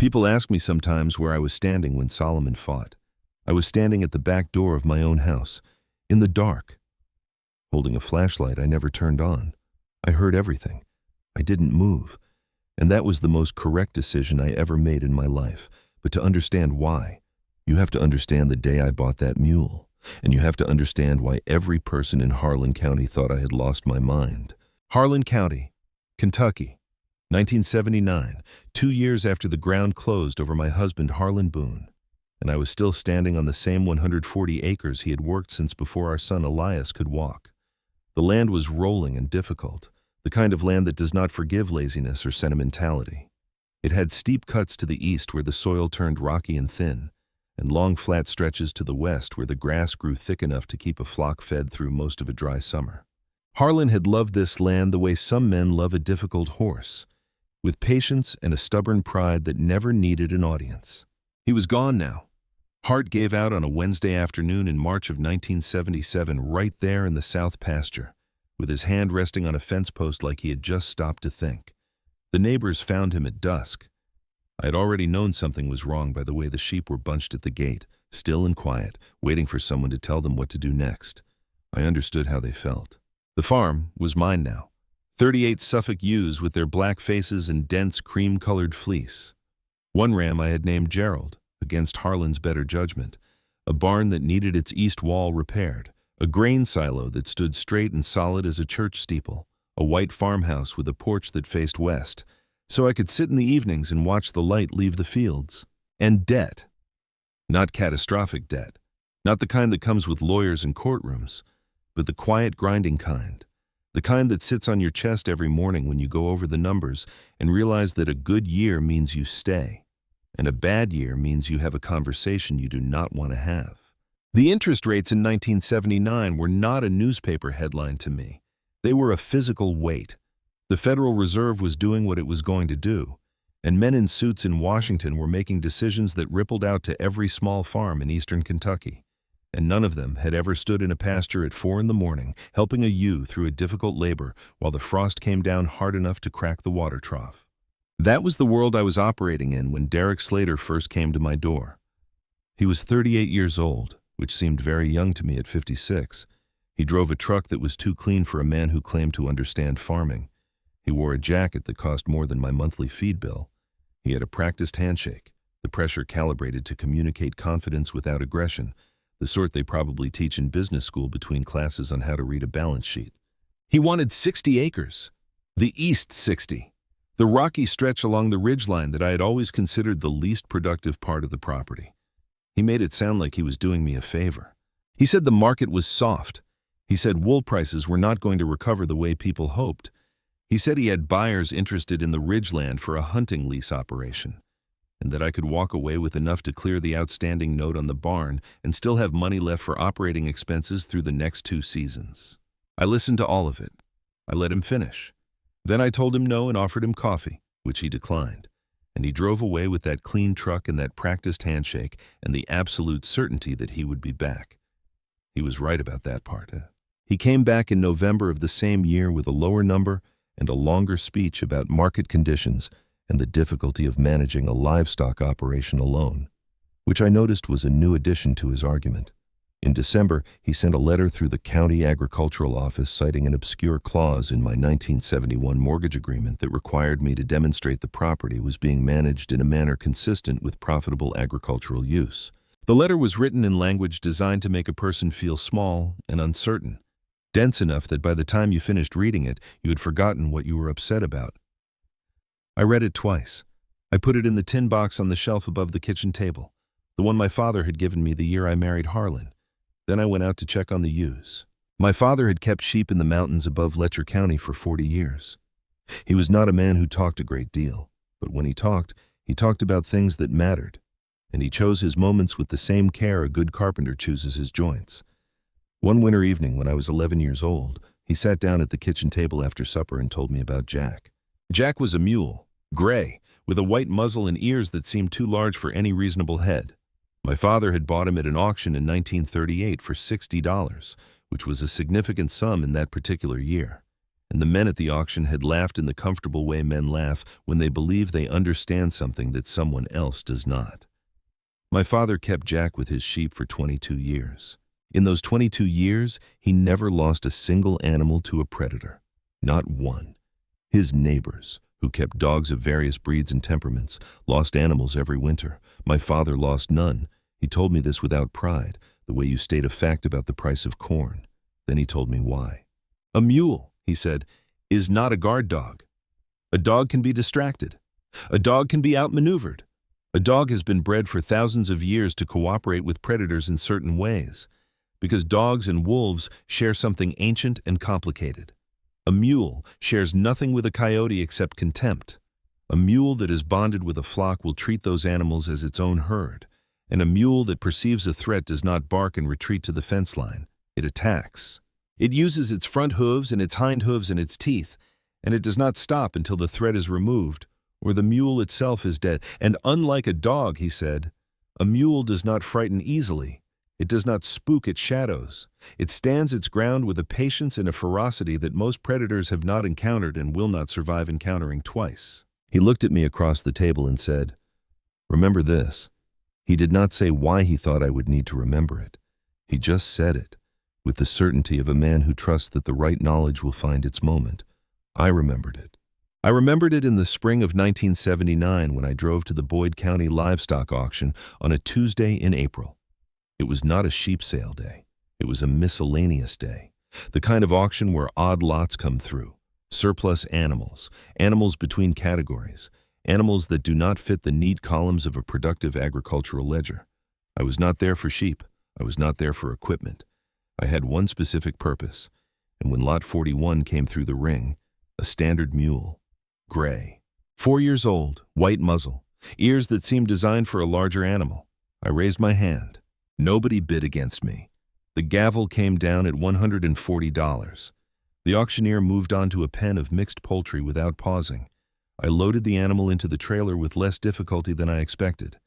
People ask me sometimes where I was standing when Solomon fought. I was standing at the back door of my own house, in the dark, holding a flashlight I never turned on. I heard everything. I didn't move. And that was the most correct decision I ever made in my life. But to understand why, you have to understand the day I bought that mule. And you have to understand why every person in Harlan County thought I had lost my mind. Harlan County, Kentucky, 1979, 2 years after the ground closed over my husband Harlan Boone. And I was still standing on the same 140 acres he had worked since before our son Elias could walk. The land was rolling and difficult, the kind of land that does not forgive laziness or sentimentality. It had steep cuts to the east where the soil turned rocky and thin, and long flat stretches to the west where the grass grew thick enough to keep a flock fed through most of a dry summer. Harlan had loved this land the way some men love a difficult horse, with patience and a stubborn pride that never needed an audience. He was gone now. Hart gave out on a Wednesday afternoon in March of 1977 right there in the south pasture, with his hand resting on a fence post like he had just stopped to think. The neighbors found him at dusk. I had already known something was wrong by the way the sheep were bunched at the gate, still and quiet, waiting for someone to tell them what to do next. I understood how they felt. The farm was mine now. 38 Suffolk ewes with their black faces and dense cream-colored fleece. One ram I had named Gerald, against Harlan's better judgment, a barn that needed its east wall repaired, a grain silo that stood straight and solid as a church steeple, a white farmhouse with a porch that faced west, so I could sit in the evenings and watch the light leave the fields. And debt. Not catastrophic debt, not the kind that comes with lawyers and courtrooms, but the quiet grinding kind, the kind that sits on your chest every morning when you go over the numbers and realize that a good year means you stay, and a bad year means you have a conversation you do not want to have. The interest rates in 1979 were not a newspaper headline to me. They were a physical weight. The Federal Reserve was doing what it was going to do, and men in suits in Washington were making decisions that rippled out to every small farm in eastern Kentucky. And none of them had ever stood in a pasture at 4 a.m, helping a ewe through a difficult labor while the frost came down hard enough to crack the water trough. That was the world I was operating in when Derek Slater first came to my door. He was 38 years old, which seemed very young to me at 56. He drove a truck that was too clean for a man who claimed to understand farming. He wore a jacket that cost more than my monthly feed bill. He had a practiced handshake, the pressure calibrated to communicate confidence without aggression, the sort they probably teach in business school between classes on how to read a balance sheet. He wanted 60 acres, the East 60. The rocky stretch along the ridgeline that I had always considered the least productive part of the property. He made it sound like he was doing me a favor. He said the market was soft. He said wool prices were not going to recover the way people hoped. He said he had buyers interested in the ridgeland for a hunting lease operation, and that I could walk away with enough to clear the outstanding note on the barn and still have money left for operating expenses through the next 2 seasons. I listened to all of it. I let him finish. Then I told him no and offered him coffee, which he declined, and he drove away with that clean truck and that practiced handshake and the absolute certainty that he would be back. He was right about that part. He came back in November of the same year with a lower number and a longer speech about market conditions and the difficulty of managing a livestock operation alone, which I noticed was a new addition to his argument. In December, he sent a letter through the county agricultural office citing an obscure clause in my 1971 mortgage agreement that required me to demonstrate the property was being managed in a manner consistent with profitable agricultural use. The letter was written in language designed to make a person feel small and uncertain, dense enough that by the time you finished reading it, you had forgotten what you were upset about. I read it twice. I put it in the tin box on the shelf above the kitchen table, the one my father had given me the year I married Harlan. Then I went out to check on the ewes. My father had kept sheep in the mountains above Letcher County for 40 years. He was not a man who talked a great deal, but when he talked about things that mattered, and he chose his moments with the same care a good carpenter chooses his joints. One winter evening when I was 11 years old, he sat down at the kitchen table after supper and told me about Jack. Jack was a mule, gray, with a white muzzle and ears that seemed too large for any reasonable head. My father had bought him at an auction in 1938 for $60, which was a significant sum in that particular year. and the men at the auction had laughed in the comfortable way men laugh when they believe they understand something that someone else does not. My father kept Jack with his sheep for 22 years. In those 22 years, he never lost a single animal to a predator. Not one. His neighbors, who kept dogs of various breeds and temperaments, lost animals every winter. My father lost none. He told me this without pride, the way you state a fact about the price of corn. Then he told me why. A mule, he said, is not a guard dog. A dog can be distracted. A dog can be outmaneuvered. A dog has been bred for thousands of years to cooperate with predators in certain ways, because dogs and wolves share something ancient and complicated. A mule shares nothing with a coyote except contempt. A mule that is bonded with a flock will treat those animals as its own herd, and a mule that perceives a threat does not bark and retreat to the fence line. It attacks. It uses its front hooves and its hind hooves and its teeth, and it does not stop until the threat is removed or the mule itself is dead. And unlike a dog, he said, a mule does not frighten easily. It does not spook at shadows. It stands its ground with a patience and a ferocity that most predators have not encountered and will not survive encountering twice. He looked at me across the table and said, "Remember this." He did not say why he thought I would need to remember it. He just said it, with the certainty of a man who trusts that the right knowledge will find its moment. I remembered it. I remembered it in the spring of 1979 when I drove to the Boyd County livestock auction on a Tuesday in April. It was not a sheep sale day. It was a miscellaneous day, the kind of auction where odd lots come through, surplus animals, animals between categories, animals that do not fit the neat columns of a productive agricultural ledger. I was not there for sheep. I was not there for equipment. I had one specific purpose, and when Lot 41 came through the ring, a standard mule, gray, 4 years old, white muzzle, ears that seemed designed for a larger animal. I raised my hand. Nobody bid against me. The gavel came down at $140. The auctioneer moved on to a pen of mixed poultry without pausing. I loaded the animal into the trailer with less difficulty than I expected.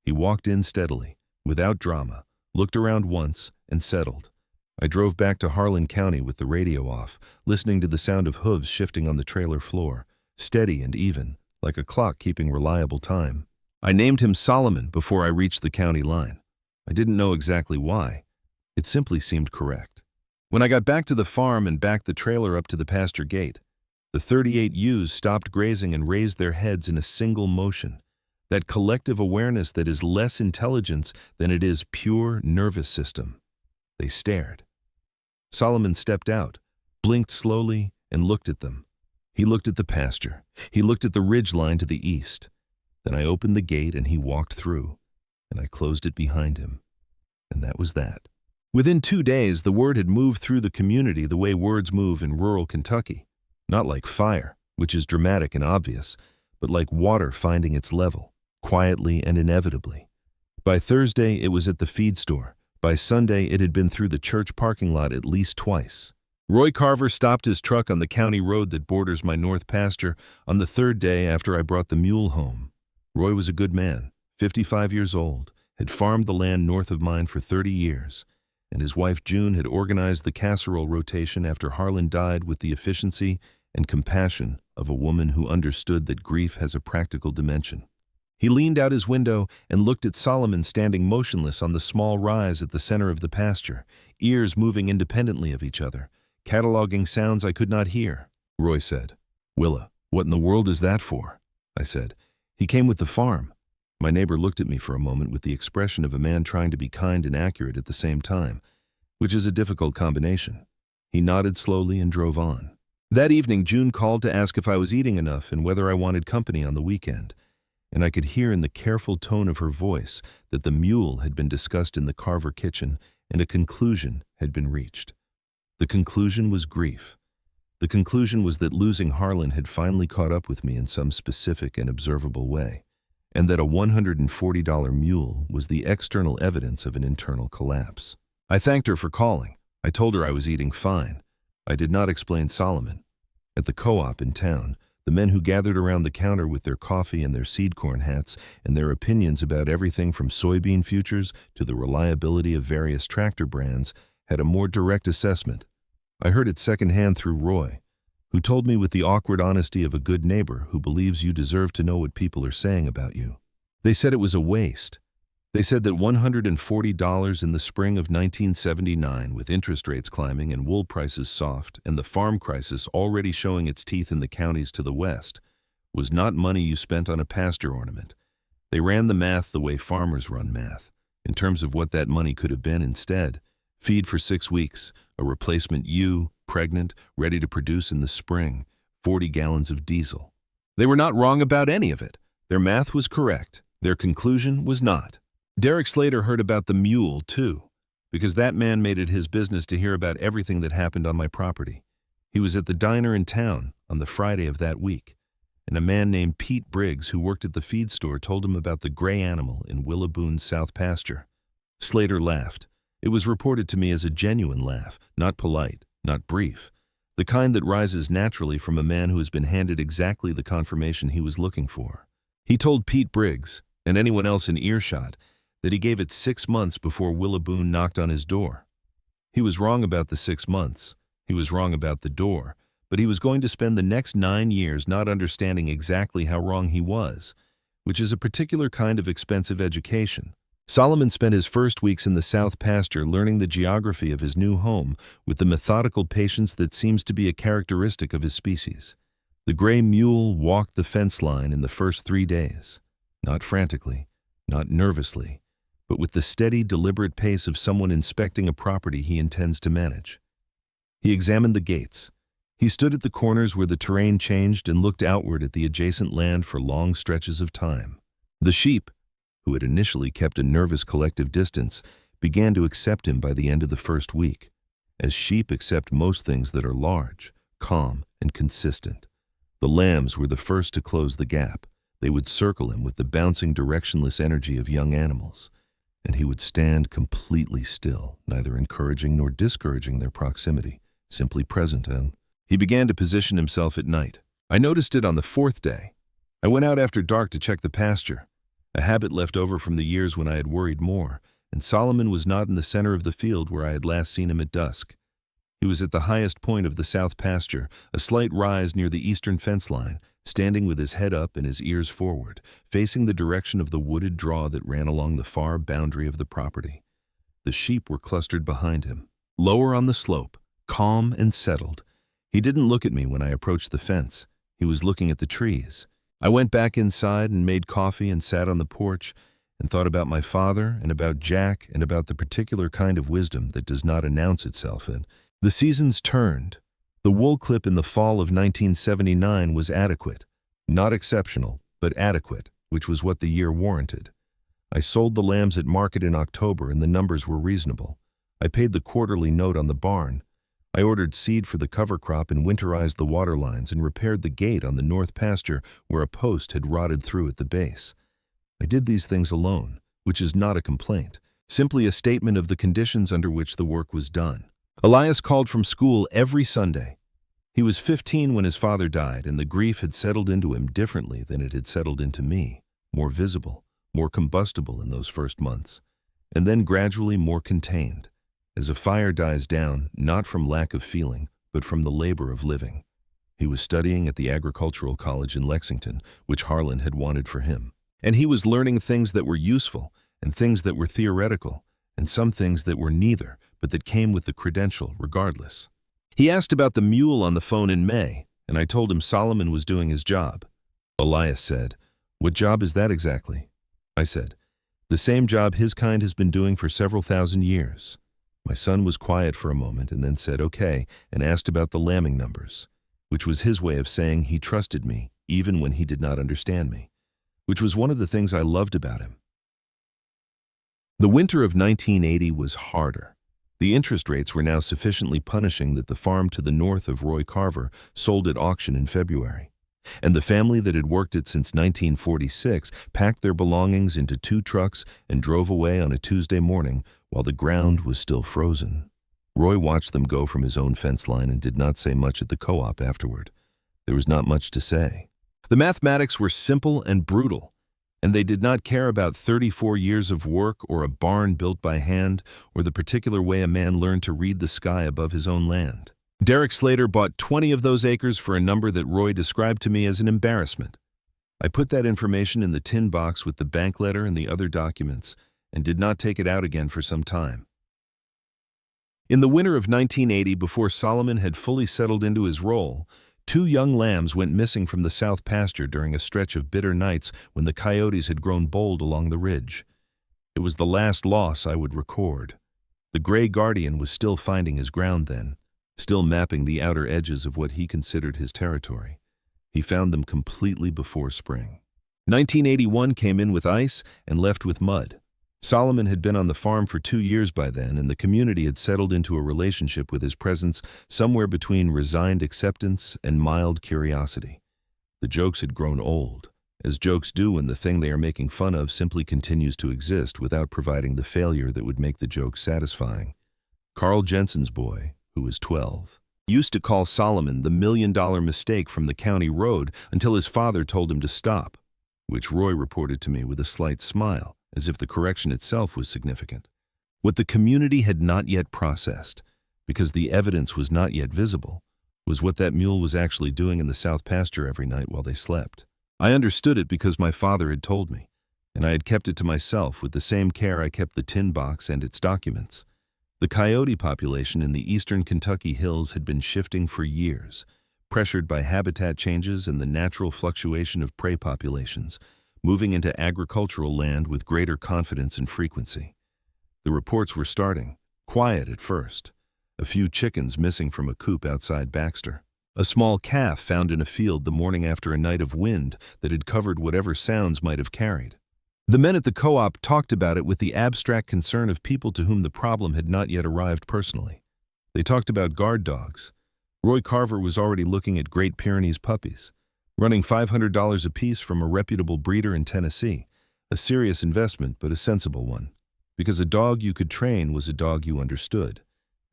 He walked in steadily, without drama, looked around once, and settled. I drove back to Harlan County with the radio off, listening to the sound of hooves shifting on the trailer floor, steady and even, like a clock keeping reliable time. I named him Solomon before I reached the county line. I didn't know exactly why. It simply seemed correct. When I got back to the farm and backed the trailer up to the pasture gate, the 38 ewes stopped grazing and raised their heads in a single motion, that collective awareness that is less intelligence than it is pure nervous system. They stared. Solomon stepped out, blinked slowly, and looked at them. He looked at the pasture. He looked at the ridge line to the east. Then I opened the gate and he walked through, and I closed it behind him. And that was that. Within 2 days, the word had moved through the community the way words move in rural Kentucky. Not like fire, which is dramatic and obvious, but like water finding its level, quietly and inevitably. By Thursday, it was at the feed store. By Sunday, it had been through the church parking lot at least twice. Roy Carver stopped his truck on the county road that borders my north pasture on the 3rd day after I brought the mule home. Roy was a good man, 55 years old, had farmed the land north of mine for 30 years, and his wife June had organized the casserole rotation after Harlan died with the efficiency and compassion of a woman who understood that grief has a practical dimension. He leaned out his window and looked at Solomon standing motionless on the small rise at the center of the pasture, ears moving independently of each other, cataloging sounds I could not hear. Roy said, "Willa, what in the world is that for?" I said, "He came with the farm." My neighbor looked at me for a moment with the expression of a man trying to be kind and accurate at the same time, which is a difficult combination. He nodded slowly and drove on. That evening, June called to ask if I was eating enough and whether I wanted company on the weekend, and I could hear in the careful tone of her voice that the mule had been discussed in the Carver kitchen and a conclusion had been reached. The conclusion was grief. The conclusion was that losing Harlan had finally caught up with me in some specific and observable way, and that a $140 mule was the external evidence of an internal collapse. I thanked her for calling. I told her I was eating fine. I did not explain Solomon. At the co-op in town, the men who gathered around the counter with their coffee and their seed corn hats and their opinions about everything from soybean futures to the reliability of various tractor brands had a more direct assessment. I heard it secondhand through Roy, who told me with the awkward honesty of a good neighbor who believes you deserve to know what people are saying about you. They said it was a waste. They said that $140 in the spring of 1979, with interest rates climbing and wool prices soft and the farm crisis already showing its teeth in the counties to the west, was not money you spent on a pasture ornament. They ran the math the way farmers run math, in terms of what that money could have been instead. Feed for 6 weeks, a replacement ewe, pregnant, ready to produce in the spring, 40 gallons of diesel. They were not wrong about any of it. Their math was correct. Their conclusion was not. Derek Slater heard about the mule, too, because that man made it his business to hear about everything that happened on my property. He was at the diner in town on the Friday of that week, and a man named Pete Briggs, who worked at the feed store, told him about the gray animal in Willaboone's south pasture. Slater laughed. It was reported to me as a genuine laugh, not polite, not brief, the kind that rises naturally from a man who has been handed exactly the confirmation he was looking for. He told Pete Briggs, and anyone else in earshot, that he gave it 6 months before Willaboone knocked on his door. He was wrong about the 6 months. He was wrong about the door, but he was going to spend the next 9 years not understanding exactly how wrong he was, which is a particular kind of expensive education. Solomon spent his first weeks in the south pasture learning the geography of his new home with the methodical patience that seems to be a characteristic of his species. The gray mule walked the fence line in the first 3 days, not frantically, not nervously, but with the steady, deliberate pace of someone inspecting a property he intends to manage. He examined the gates. He stood at the corners where the terrain changed and looked outward at the adjacent land for long stretches of time. The sheep, who had initially kept a nervous collective distance, began to accept him by the end of the first week, as sheep accept most things that are large, calm, and consistent. The lambs were the first to close the gap. They would circle him with the bouncing, directionless energy of young animals, and he would stand completely still, neither encouraging nor discouraging their proximity, simply present, and he began to position himself at night. I noticed it on the 4th day. I went out after dark to check the pasture, a habit left over from the years when I had worried more, and Solomon was not in the center of the field where I had last seen him at dusk. He was at the highest point of the south pasture, a slight rise near the eastern fence line, standing with his head up and his ears forward, facing the direction of the wooded draw that ran along the far boundary of the property. The sheep were clustered behind him, lower on the slope, calm and settled. He didn't look at me when I approached the fence. He was looking at the trees. I went back inside and made coffee and sat on the porch and thought about my father and about Jack and about the particular kind of wisdom that does not announce itself. And the seasons turned. The wool clip in the fall of 1979 was adequate. Not exceptional, but adequate, which was what the year warranted. I sold the lambs at market in October and the numbers were reasonable. I paid the quarterly note on the barn. I ordered seed for the cover crop and winterized the water lines and repaired the gate on the north pasture where a post had rotted through at the base. I did these things alone, which is not a complaint, simply a statement of the conditions under which the work was done. Elias called from school every Sunday. He was 15 when his father died, and the grief had settled into him differently than it had settled into me, more visible, more combustible in those first months, and then gradually more contained, as a fire dies down, not from lack of feeling, but from the labor of living. He was studying at the agricultural college in Lexington, which Harlan had wanted for him, and he was learning things that were useful and things that were theoretical, and some things that were neither, but that came with the credential regardless. He asked about the mule on the phone in May, and I told him Solomon was doing his job. Elias said, "What job is that exactly?" I said, "The same job his kind has been doing for several thousand years." My son was quiet for a moment and then said, "Okay," and asked about the lambing numbers, which was his way of saying he trusted me, even when he did not understand me, which was one of the things I loved about him. The winter of 1980 was harder. The interest rates were now sufficiently punishing that the farm to the north of Roy Carver sold at auction in February, and the family that had worked it since 1946 packed their belongings into 2 trucks and drove away on a Tuesday morning while the ground was still frozen. Roy watched them go from his own fence line and did not say much at the co-op afterward. There was not much to say. The mathematics were simple and brutal, and they did not care about 34 years of work or a barn built by hand or the particular way a man learned to read the sky above his own land. Derek Slater bought 20 of those acres for a number that Roy described to me as an embarrassment. I put that information in the tin box with the bank letter and the other documents and did not take it out again for some time. In the winter of 1980, before Solomon had fully settled into his role, 2 young lambs went missing from the south pasture during a stretch of bitter nights when the coyotes had grown bold along the ridge. It was the last loss I would record. The gray guardian was still finding his ground then, still mapping the outer edges of what he considered his territory. He found them completely before spring. 1981 came in with ice and left with mud. Solomon had been on the farm for 2 years by then, and the community had settled into a relationship with his presence somewhere between resigned acceptance and mild curiosity. The jokes had grown old, as jokes do when the thing they are making fun of simply continues to exist without providing the failure that would make the joke satisfying. Carl Jensen's boy, who was 12, used to call Solomon the $1 million mistake from the county road until his father told him to stop, which Roy reported to me with a slight smile, as if the correction itself was significant. What the community had not yet processed, because the evidence was not yet visible, was what that mule was actually doing in the south pasture every night while they slept. I understood it because my father had told me, and I had kept it to myself with the same care I kept the tin box and its documents. The coyote population in the eastern Kentucky hills had been shifting for years, pressured by habitat changes and the natural fluctuation of prey populations, moving into agricultural land with greater confidence and frequency. The reports were starting, quiet at first. A few chickens missing from a coop outside Baxter. A small calf found in a field the morning after a night of wind that had covered whatever sounds might have carried. The men at the co-op talked about it with the abstract concern of people to whom the problem had not yet arrived personally. They talked about guard dogs. Roy Carver was already looking at Great Pyrenees puppies, running $500 apiece from a reputable breeder in Tennessee, a serious investment but a sensible one, because a dog you could train was a dog you understood,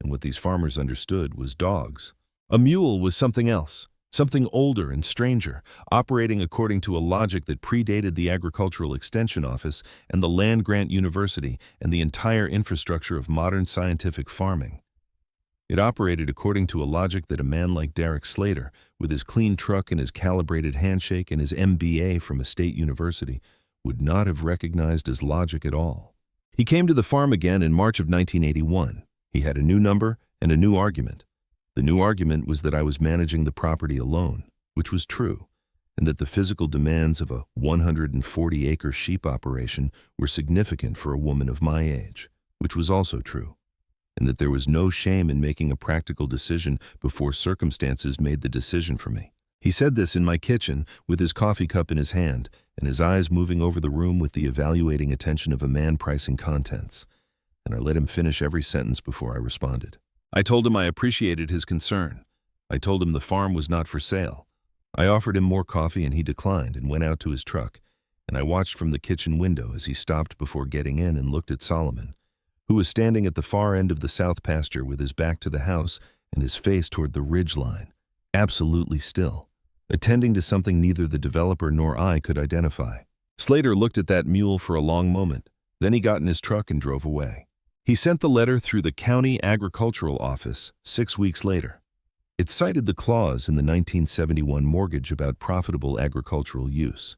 and what these farmers understood was dogs. A mule was something else, something older and stranger, operating according to a logic that predated the Agricultural Extension Office and the land-grant university and the entire infrastructure of modern scientific farming. It operated according to a logic that a man like Derek Slater, with his clean truck and his calibrated handshake and his MBA from a state university, would not have recognized as logic at all. He came to the farm again in March of 1981. He had a new number and a new argument. The new argument was that I was managing the property alone, which was true, and that the physical demands of a 140-acre sheep operation were significant for a woman of my age, which was also true, and that there was no shame in making a practical decision before circumstances made the decision for me. He said this in my kitchen, with his coffee cup in his hand, and his eyes moving over the room with the evaluating attention of a man pricing contents, and I let him finish every sentence before I responded. I told him I appreciated his concern. I told him the farm was not for sale. I offered him more coffee and he declined and went out to his truck, and I watched from the kitchen window as he stopped before getting in and looked at Solomon, who was standing at the far end of the south pasture with his back to the house and his face toward the ridge line, absolutely still, attending to something neither the developer nor I could identify. Slater looked at that mule for a long moment. Then he got in his truck and drove away. He sent the letter through the county agricultural office 6 weeks later. It cited the clause in the 1971 mortgage about profitable agricultural use.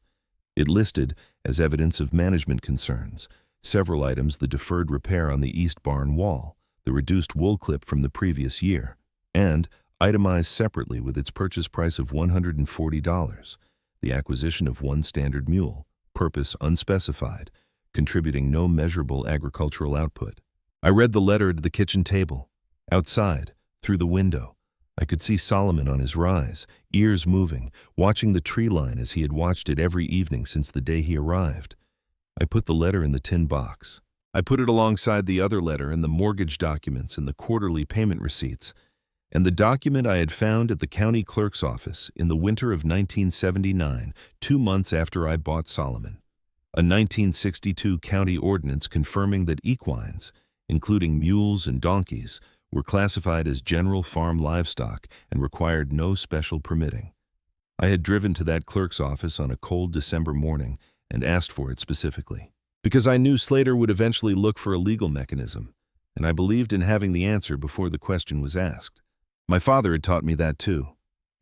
It listed, as evidence of management concerns, several items: the deferred repair on the east barn wall, the reduced wool clip from the previous year, and, itemized separately with its purchase price of $140, the acquisition of one standard mule, purpose unspecified, contributing no measurable agricultural output. I read the letter at the kitchen table. Outside, through the window, I could see Solomon on his rise, ears moving, watching the tree line as he had watched it every evening since the day he arrived. I put the letter in the tin box. I put it alongside the other letter and the mortgage documents and the quarterly payment receipts, and the document I had found at the county clerk's office in the winter of 1979, 2 months after I bought Solomon. A 1962 county ordinance confirming that equines, including mules and donkeys, were classified as general farm livestock and required no special permitting. I had driven to that clerk's office on a cold December morning and asked for it specifically, because I knew Slater would eventually look for a legal mechanism, and I believed in having the answer before the question was asked. My father had taught me that too.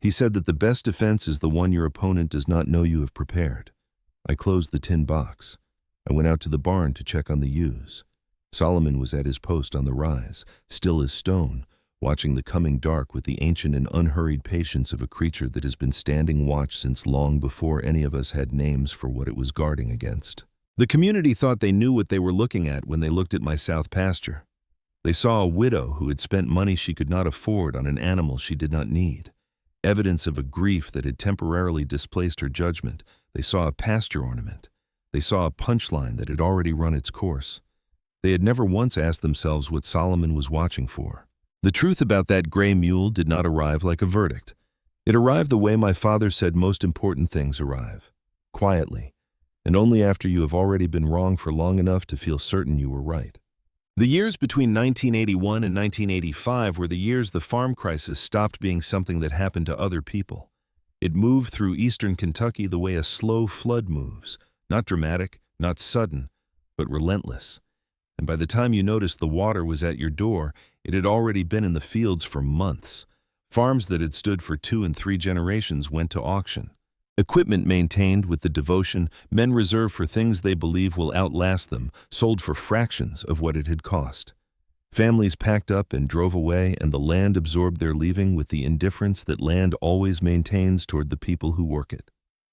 He said that the best defense is the one your opponent does not know you have prepared. I closed the tin box. I went out to the barn to check on the ewes. Solomon was at his post on the rise, still as stone, watching the coming dark with the ancient and unhurried patience of a creature that has been standing watch since long before any of us had names for what it was guarding against. The community thought they knew what they were looking at when they looked at my south pasture. They saw a widow who had spent money she could not afford on an animal she did not need. Evidence of a grief that had temporarily displaced her judgment. They saw a pasture ornament. They saw a punchline that had already run its course. They had never once asked themselves what Solomon was watching for. The truth about that gray mule did not arrive like a verdict. It arrived the way my father said most important things arrive, quietly, and only after you have already been wrong for long enough to feel certain you were right. The years between 1981 and 1985 were the years the farm crisis stopped being something that happened to other people. It moved through eastern Kentucky the way a slow flood moves, not dramatic, not sudden, but relentless. And by the time you noticed the water was at your door, it had already been in the fields for months. Farms that had stood for 2 and 3 generations went to auction. Equipment maintained with the devotion men reserve for things they believe will outlast them, sold for fractions of what it had cost. Families packed up and drove away, and the land absorbed their leaving with the indifference that land always maintains toward the people who work it.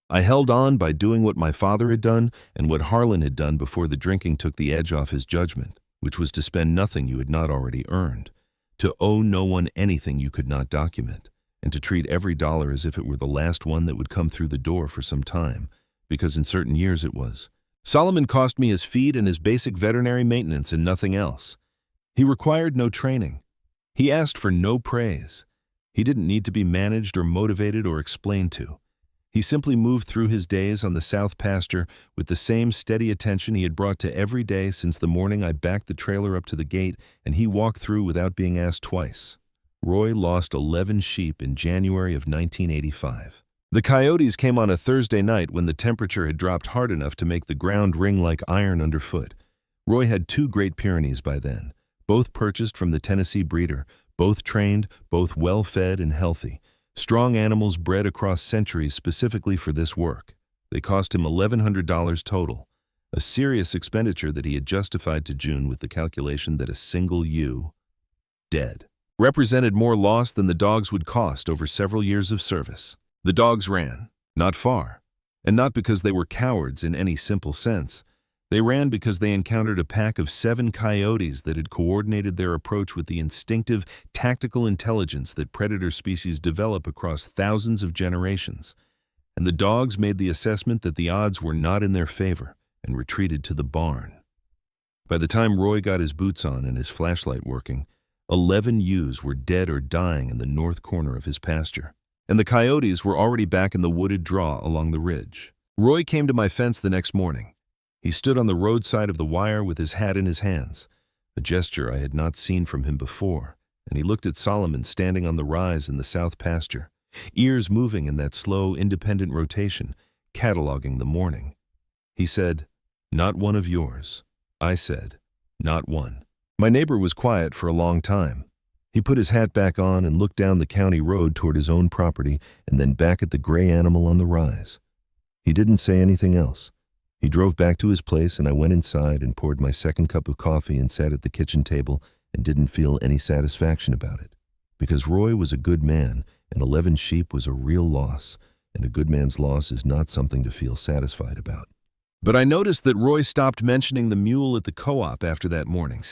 I held on by doing what my father had done and what Harlan had done before the drinking took the edge off his judgment, which was to spend nothing you had not already earned, to owe no one anything you could not document, and to treat every dollar as if it were the last one that would come through the door for some time, because in certain years it was. Solomon cost me his feed and his basic veterinary maintenance and nothing else. He required no training. He asked for no praise. He didn't need to be managed or motivated or explained to. He simply moved through his days on the south pasture with the same steady attention he had brought to every day since the morning I backed the trailer up to the gate and he walked through without being asked twice. Roy lost 11 sheep in January of 1985. The coyotes came on a Thursday night when the temperature had dropped hard enough to make the ground ring like iron underfoot. Roy had 2 Great Pyrenees by then, both purchased from the Tennessee breeder, both trained, both well-fed and healthy. Strong animals bred across centuries specifically for this work. They cost him $1,100 total, a serious expenditure that he had justified to June with the calculation that a single ewe, dead, represented more loss than the dogs would cost over several years of service. The dogs ran, not far, and not because they were cowards in any simple sense. They ran because they encountered a pack of 7 coyotes that had coordinated their approach with the instinctive, tactical intelligence that predator species develop across thousands of generations. And the dogs made the assessment that the odds were not in their favor and retreated to the barn. By the time Roy got his boots on and his flashlight working, 11 ewes were dead or dying in the north corner of his pasture, and the coyotes were already back in the wooded draw along the ridge. Roy came to my fence the next morning. He stood on the roadside of the wire with his hat in his hands, a gesture I had not seen from him before, and he looked at Solomon standing on the rise in the south pasture, ears moving in that slow, independent rotation, cataloging the morning. He said, "Not one of yours." I said, "Not one." My neighbor was quiet for a long time. He put his hat back on and looked down the county road toward his own property and then back at the gray animal on the rise. He didn't say anything else. He drove back to his place and I went inside and poured my second cup of coffee and sat at the kitchen table and didn't feel any satisfaction about it. Because Roy was a good man and 11 sheep was a real loss, and a good man's loss is not something to feel satisfied about. But I noticed that Roy stopped mentioning the mule at the co-op after that morning.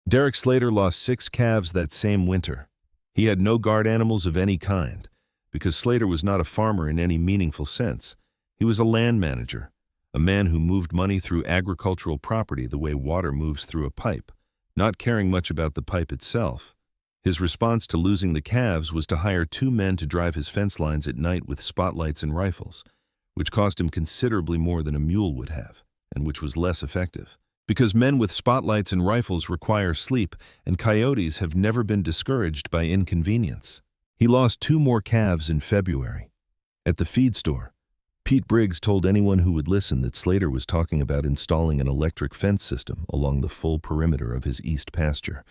Derek Slater lost 6 calves that same winter. He had no guard animals of any kind, because Slater was not a farmer in any meaningful sense. He was a land manager, a man who moved money through agricultural property the way water moves through a pipe, not caring much about the pipe itself. His response to losing the calves was to hire 2 men to drive his fence lines at night with spotlights and rifles, which cost him considerably more than a mule would have, and which was less effective. Because men with spotlights and rifles require sleep, and coyotes have never been discouraged by inconvenience. He lost 2 more calves in February. At the feed store, Pete Briggs told anyone who would listen that Slater was talking about installing an electric fence system along the full perimeter of his east pasture,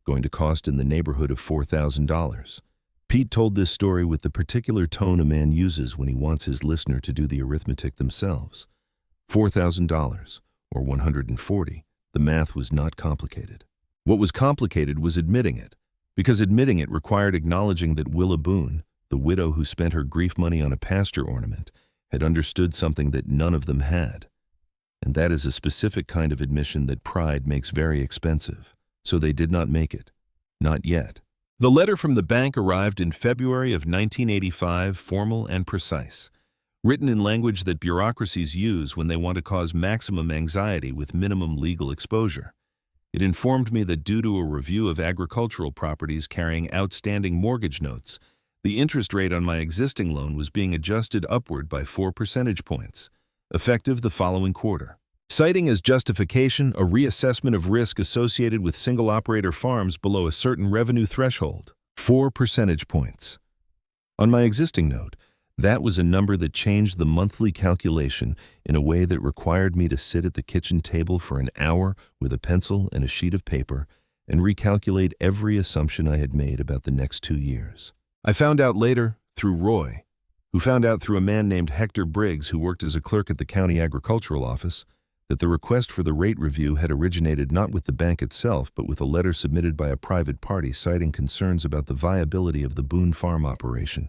going to cost in the neighborhood of $4,000. Pete told this story with the particular tone a man uses when he wants his listener to do the arithmetic themselves. $4,000, or 140. The math was not complicated. What was complicated was admitting it, because admitting it required acknowledging that Willa Boone, the widow who spent her grief money on a pasture ornament, had understood something that none of them had. And that is a specific kind of admission that pride makes very expensive. So they did not make it. Not yet. The letter from the bank arrived in February of 1985, formal and precise, written in language that bureaucracies use when they want to cause maximum anxiety with minimum legal exposure. It informed me that due to a review of agricultural properties carrying outstanding mortgage notes, the interest rate on my existing loan was being adjusted upward by 4 percentage points, effective the following quarter. Citing as justification a reassessment of risk associated with single-operator farms below a certain revenue threshold, 4 percentage points. On my existing note, that was a number that changed the monthly calculation in a way that required me to sit at the kitchen table for an hour with a pencil and a sheet of paper and recalculate every assumption I had made about the next 2 years. I found out later, through Roy, who found out through a man named Hector Briggs who worked as a clerk at the county agricultural office, that the request for the rate review had originated not with the bank itself but with a letter submitted by a private party citing concerns about the viability of the Boone farm operation.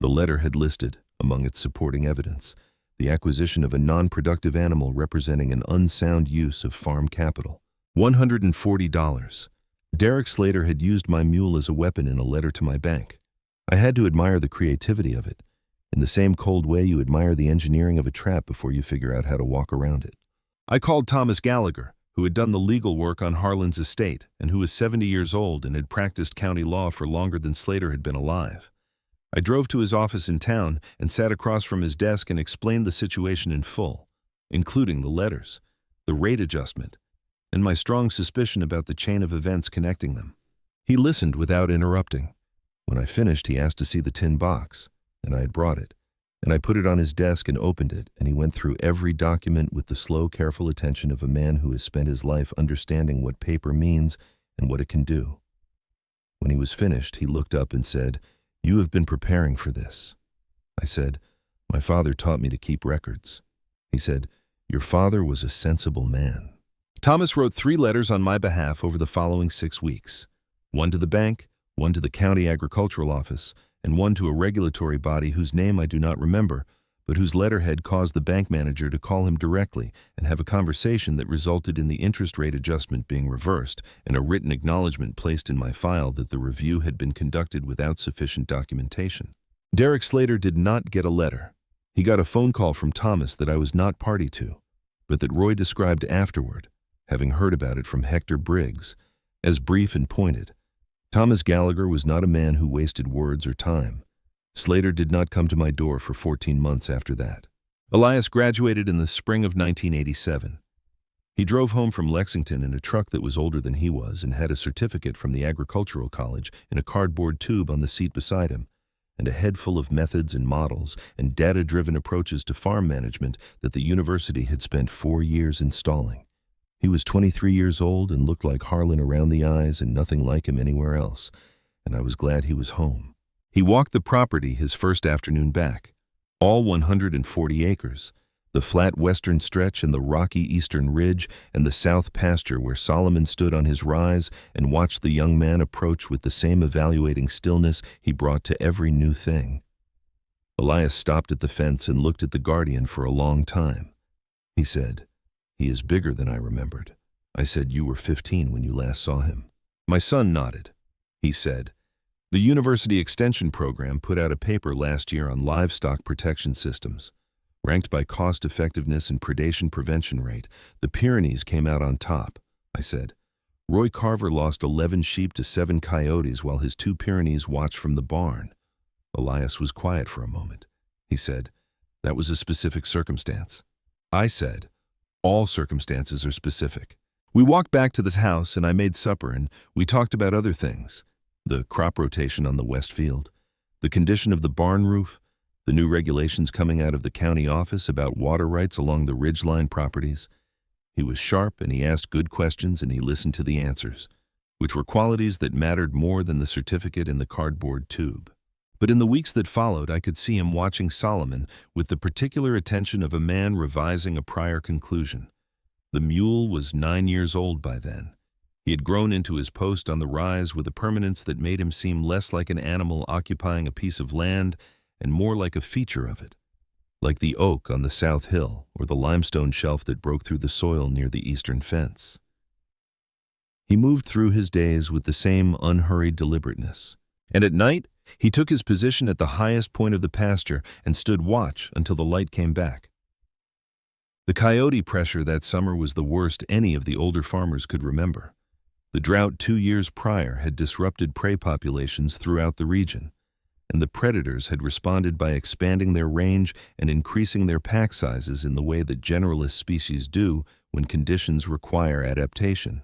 The letter had listed, among its supporting evidence, the acquisition of a non-productive animal representing an unsound use of farm capital. $140. Derek Slater had used my mule as a weapon in a letter to my bank. I had to admire the creativity of it, in the same cold way you admire the engineering of a trap before you figure out how to walk around it. I called Thomas Gallagher, who had done the legal work on Harlan's estate and who was 70 years old and had practiced county law for longer than Slater had been alive. I drove to his office in town and sat across from his desk and explained the situation in full, including the letters, the rate adjustment, and my strong suspicion about the chain of events connecting them. He listened without interrupting. When I finished, he asked to see the tin box, and I had brought it, and I put it on his desk and opened it, and he went through every document with the slow, careful attention of a man who has spent his life understanding what paper means and what it can do. When he was finished, he looked up and said, "You have been preparing for this." I said, "My father taught me to keep records." He said, "Your father was a sensible man." Thomas wrote 3 letters on my behalf over the following 6 weeks. One to the bank, one to the county agricultural office, and one to a regulatory body whose name I do not remember, but whose letterhead caused the bank manager to call him directly and have a conversation that resulted in the interest rate adjustment being reversed and a written acknowledgement placed in my file that the review had been conducted without sufficient documentation. Derek Slater did not get a letter. He got a phone call from Thomas that I was not party to, but that Roy described afterward, having heard about it from Hector Briggs, as brief and pointed. Thomas Gallagher was not a man who wasted words or time. Slater did not come to my door for 14 months after that. Elias graduated in the spring of 1987. He drove home from Lexington in a truck that was older than he was and had a certificate from the agricultural college in a cardboard tube on the seat beside him, and a head full of methods and models and data-driven approaches to farm management that the university had spent 4 years installing. He was 23 years old and looked like Harlan around the eyes and nothing like him anywhere else, and I was glad he was home. He walked the property his first afternoon back, all 140 acres, the flat western stretch and the rocky eastern ridge and the south pasture where Solomon stood on his rise and watched the young man approach with the same evaluating stillness he brought to every new thing. Elias stopped at the fence and looked at the guardian for a long time. He said, "He is bigger than I remembered." I said, "You were 15 when you last saw him." My son nodded. He said, "The University Extension Program put out a paper last year on livestock protection systems. Ranked by cost effectiveness and predation prevention rate, the Pyrenees came out on top." I said, "Roy Carver lost 11 sheep to 7 coyotes while his 2 Pyrenees watched from the barn." Elias was quiet for a moment. He said, "That was a specific circumstance." I said, "All circumstances are specific." We walked back to this house and I made supper and we talked about other things. The crop rotation on the west field, the condition of the barn roof, the new regulations coming out of the county office about water rights along the ridgeline properties. He was sharp and he asked good questions and he listened to the answers. which were qualities that mattered more than the certificate in the cardboard tube. But in the weeks that followed, I could see him watching Solomon with the particular attention of a man revising a prior conclusion. The mule was 9 years old by then. He had grown into his post on the rise with a permanence that made him seem less like an animal occupying a piece of land and more like a feature of it, like the oak on the south hill or the limestone shelf that broke through the soil near the eastern fence. He moved through his days with the same unhurried deliberateness, and at night he took his position at the highest point of the pasture and stood watch until the light came back. The coyote pressure that summer was the worst any of the older farmers could remember. The drought 2 years prior had disrupted prey populations throughout the region, and the predators had responded by expanding their range and increasing their pack sizes in the way that generalist species do when conditions require adaptation.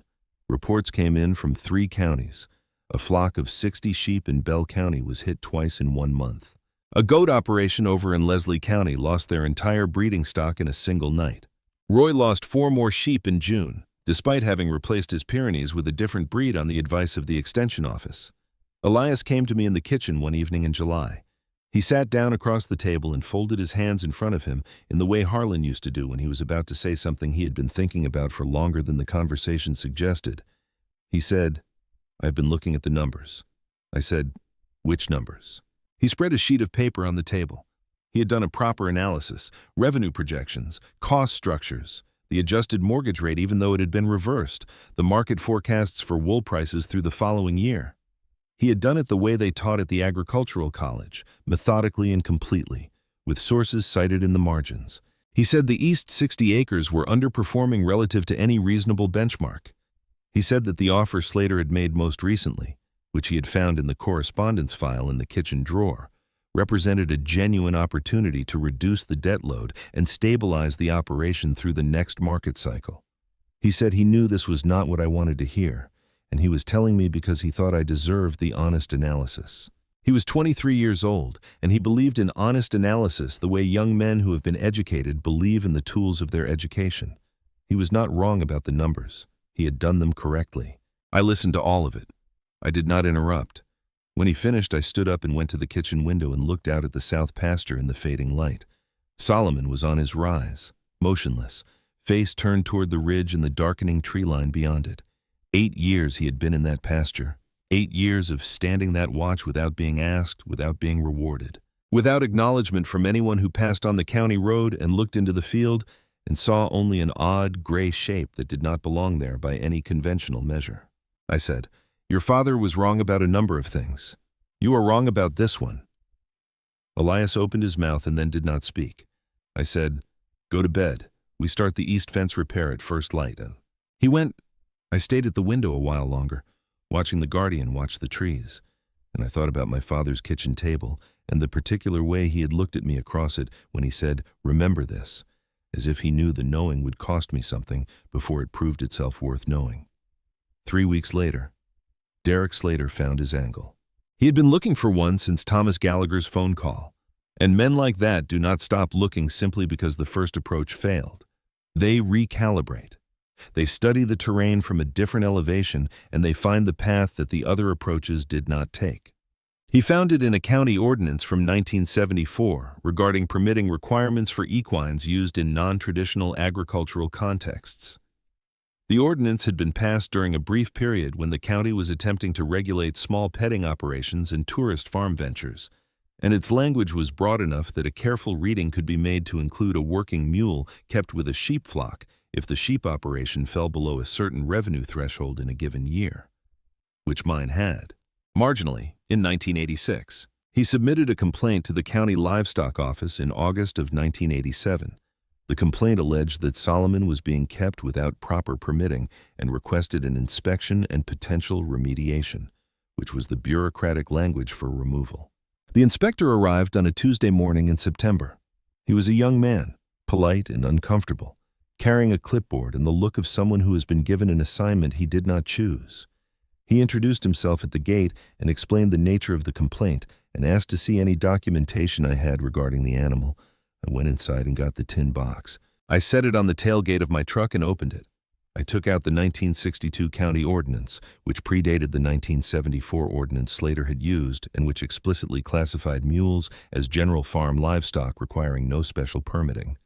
Reports came in from 3 counties. A flock of 60 sheep in Bell County was hit twice in 1 month. A goat operation over in Leslie County lost their entire breeding stock in a single night. Roy lost 4 more sheep in June, despite having replaced his Pyrenees with a different breed on the advice of the Extension Office. Elias came to me in the kitchen one evening in July. He sat down across the table and folded his hands in front of him in the way Harlan used to do when he was about to say something he had been thinking about for longer than the conversation suggested. He said, "I've been looking at the numbers." I said, "Which numbers?" He spread a sheet of paper on the table. He had done a proper analysis, revenue projections, cost structures, the adjusted mortgage rate even though it had been reversed, the market forecasts for wool prices through the following year. He had done it the way they taught at the agricultural college, methodically and completely, with sources cited in the margins. He said the East 60 acres were underperforming relative to any reasonable benchmark. He said that the offer Slater had made most recently, which he had found in the correspondence file in the kitchen drawer, represented a genuine opportunity to reduce the debt load and stabilize the operation through the next market cycle. He said he knew this was not what I wanted to hear, and he was telling me because he thought I deserved the honest analysis. He was 23 years old, and he believed in honest analysis the way young men who have been educated believe in the tools of their education. He was not wrong about the numbers. He had done them correctly. I listened to all of it. I did not interrupt. When he finished, I stood up and went to the kitchen window and looked out at the south pasture in the fading light. Solomon was on his rise, motionless, face turned toward the ridge and the darkening tree line beyond it. 8 years he had been in that pasture. 8 years of standing that watch without being asked, without being rewarded. Without acknowledgement from anyone who passed on the county road and looked into the field and saw only an odd, gray shape that did not belong there by any conventional measure. I said, "Your father was wrong about a number of things. You are wrong about this one." Elias opened his mouth and then did not speak. I said, "Go to bed. We start the east fence repair at first light." He went. I stayed at the window a while longer, watching the guardian watch the trees, and I thought about my father's kitchen table and the particular way he had looked at me across it when he said, "Remember this," as if he knew the knowing would cost me something before it proved itself worth knowing. 3 weeks later, Derek Slater found his angle. He had been looking for one since Thomas Gallagher's phone call, and men like that do not stop looking simply because the first approach failed. They recalibrate. They study the terrain from a different elevation, and they find the path that the other approaches did not take. He found it in a county ordinance from 1974 regarding permitting requirements for equines used in non-traditional agricultural contexts. The ordinance had been passed during a brief period when the county was attempting to regulate small petting operations and tourist farm ventures, and its language was broad enough that a careful reading could be made to include a working mule kept with a sheep flock if the sheep operation fell below a certain revenue threshold in a given year, which mine had, marginally, in 1986. He submitted a complaint to the county livestock office in August of 1987. The complaint alleged that Solomon was being kept without proper permitting and requested an inspection and potential remediation, which was the bureaucratic language for removal. The inspector arrived on a Tuesday morning in September. He was a young man, polite and uncomfortable, carrying a clipboard and the look of someone who has been given an assignment he did not choose. He introduced himself at the gate and explained the nature of the complaint and asked to see any documentation I had regarding the animal. I went inside and got the tin box. I set it on the tailgate of my truck and opened it. I took out the 1962 county ordinance, which predated the 1974 ordinance Slater had used and which explicitly classified mules as general farm livestock requiring no special permitting.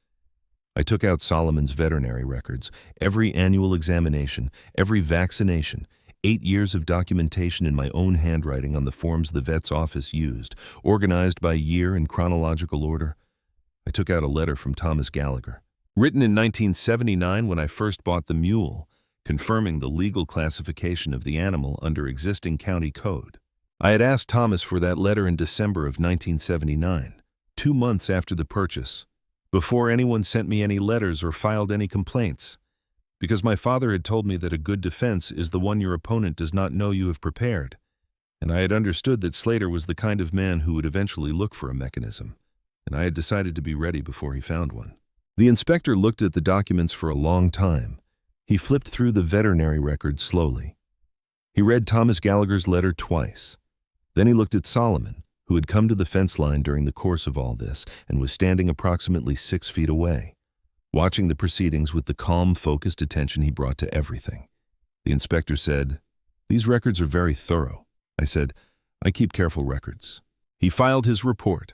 I took out Solomon's veterinary records, every annual examination, every vaccination, 8 years of documentation in my own handwriting on the forms the vet's office used, organized by year in chronological order. I took out a letter from Thomas Gallagher, written in 1979 when I first bought the mule, confirming the legal classification of the animal under existing county code. I had asked Thomas for that letter in December of 1979, 2 months after the purchase, before anyone sent me any letters or filed any complaints, because my father had told me that a good defense is the one your opponent does not know you have prepared, and I had understood that Slater was the kind of man who would eventually look for a mechanism, and I had decided to be ready before he found one. The inspector looked at the documents for a long time. He flipped through the veterinary records slowly. He read Thomas Gallagher's letter twice. Then he looked at Solomon, who had come to the fence line during the course of all this and was standing approximately 6 feet away, watching the proceedings with the calm, focused attention he brought to everything. The inspector said, "These records are very thorough." I said, "I keep careful records." He filed his report.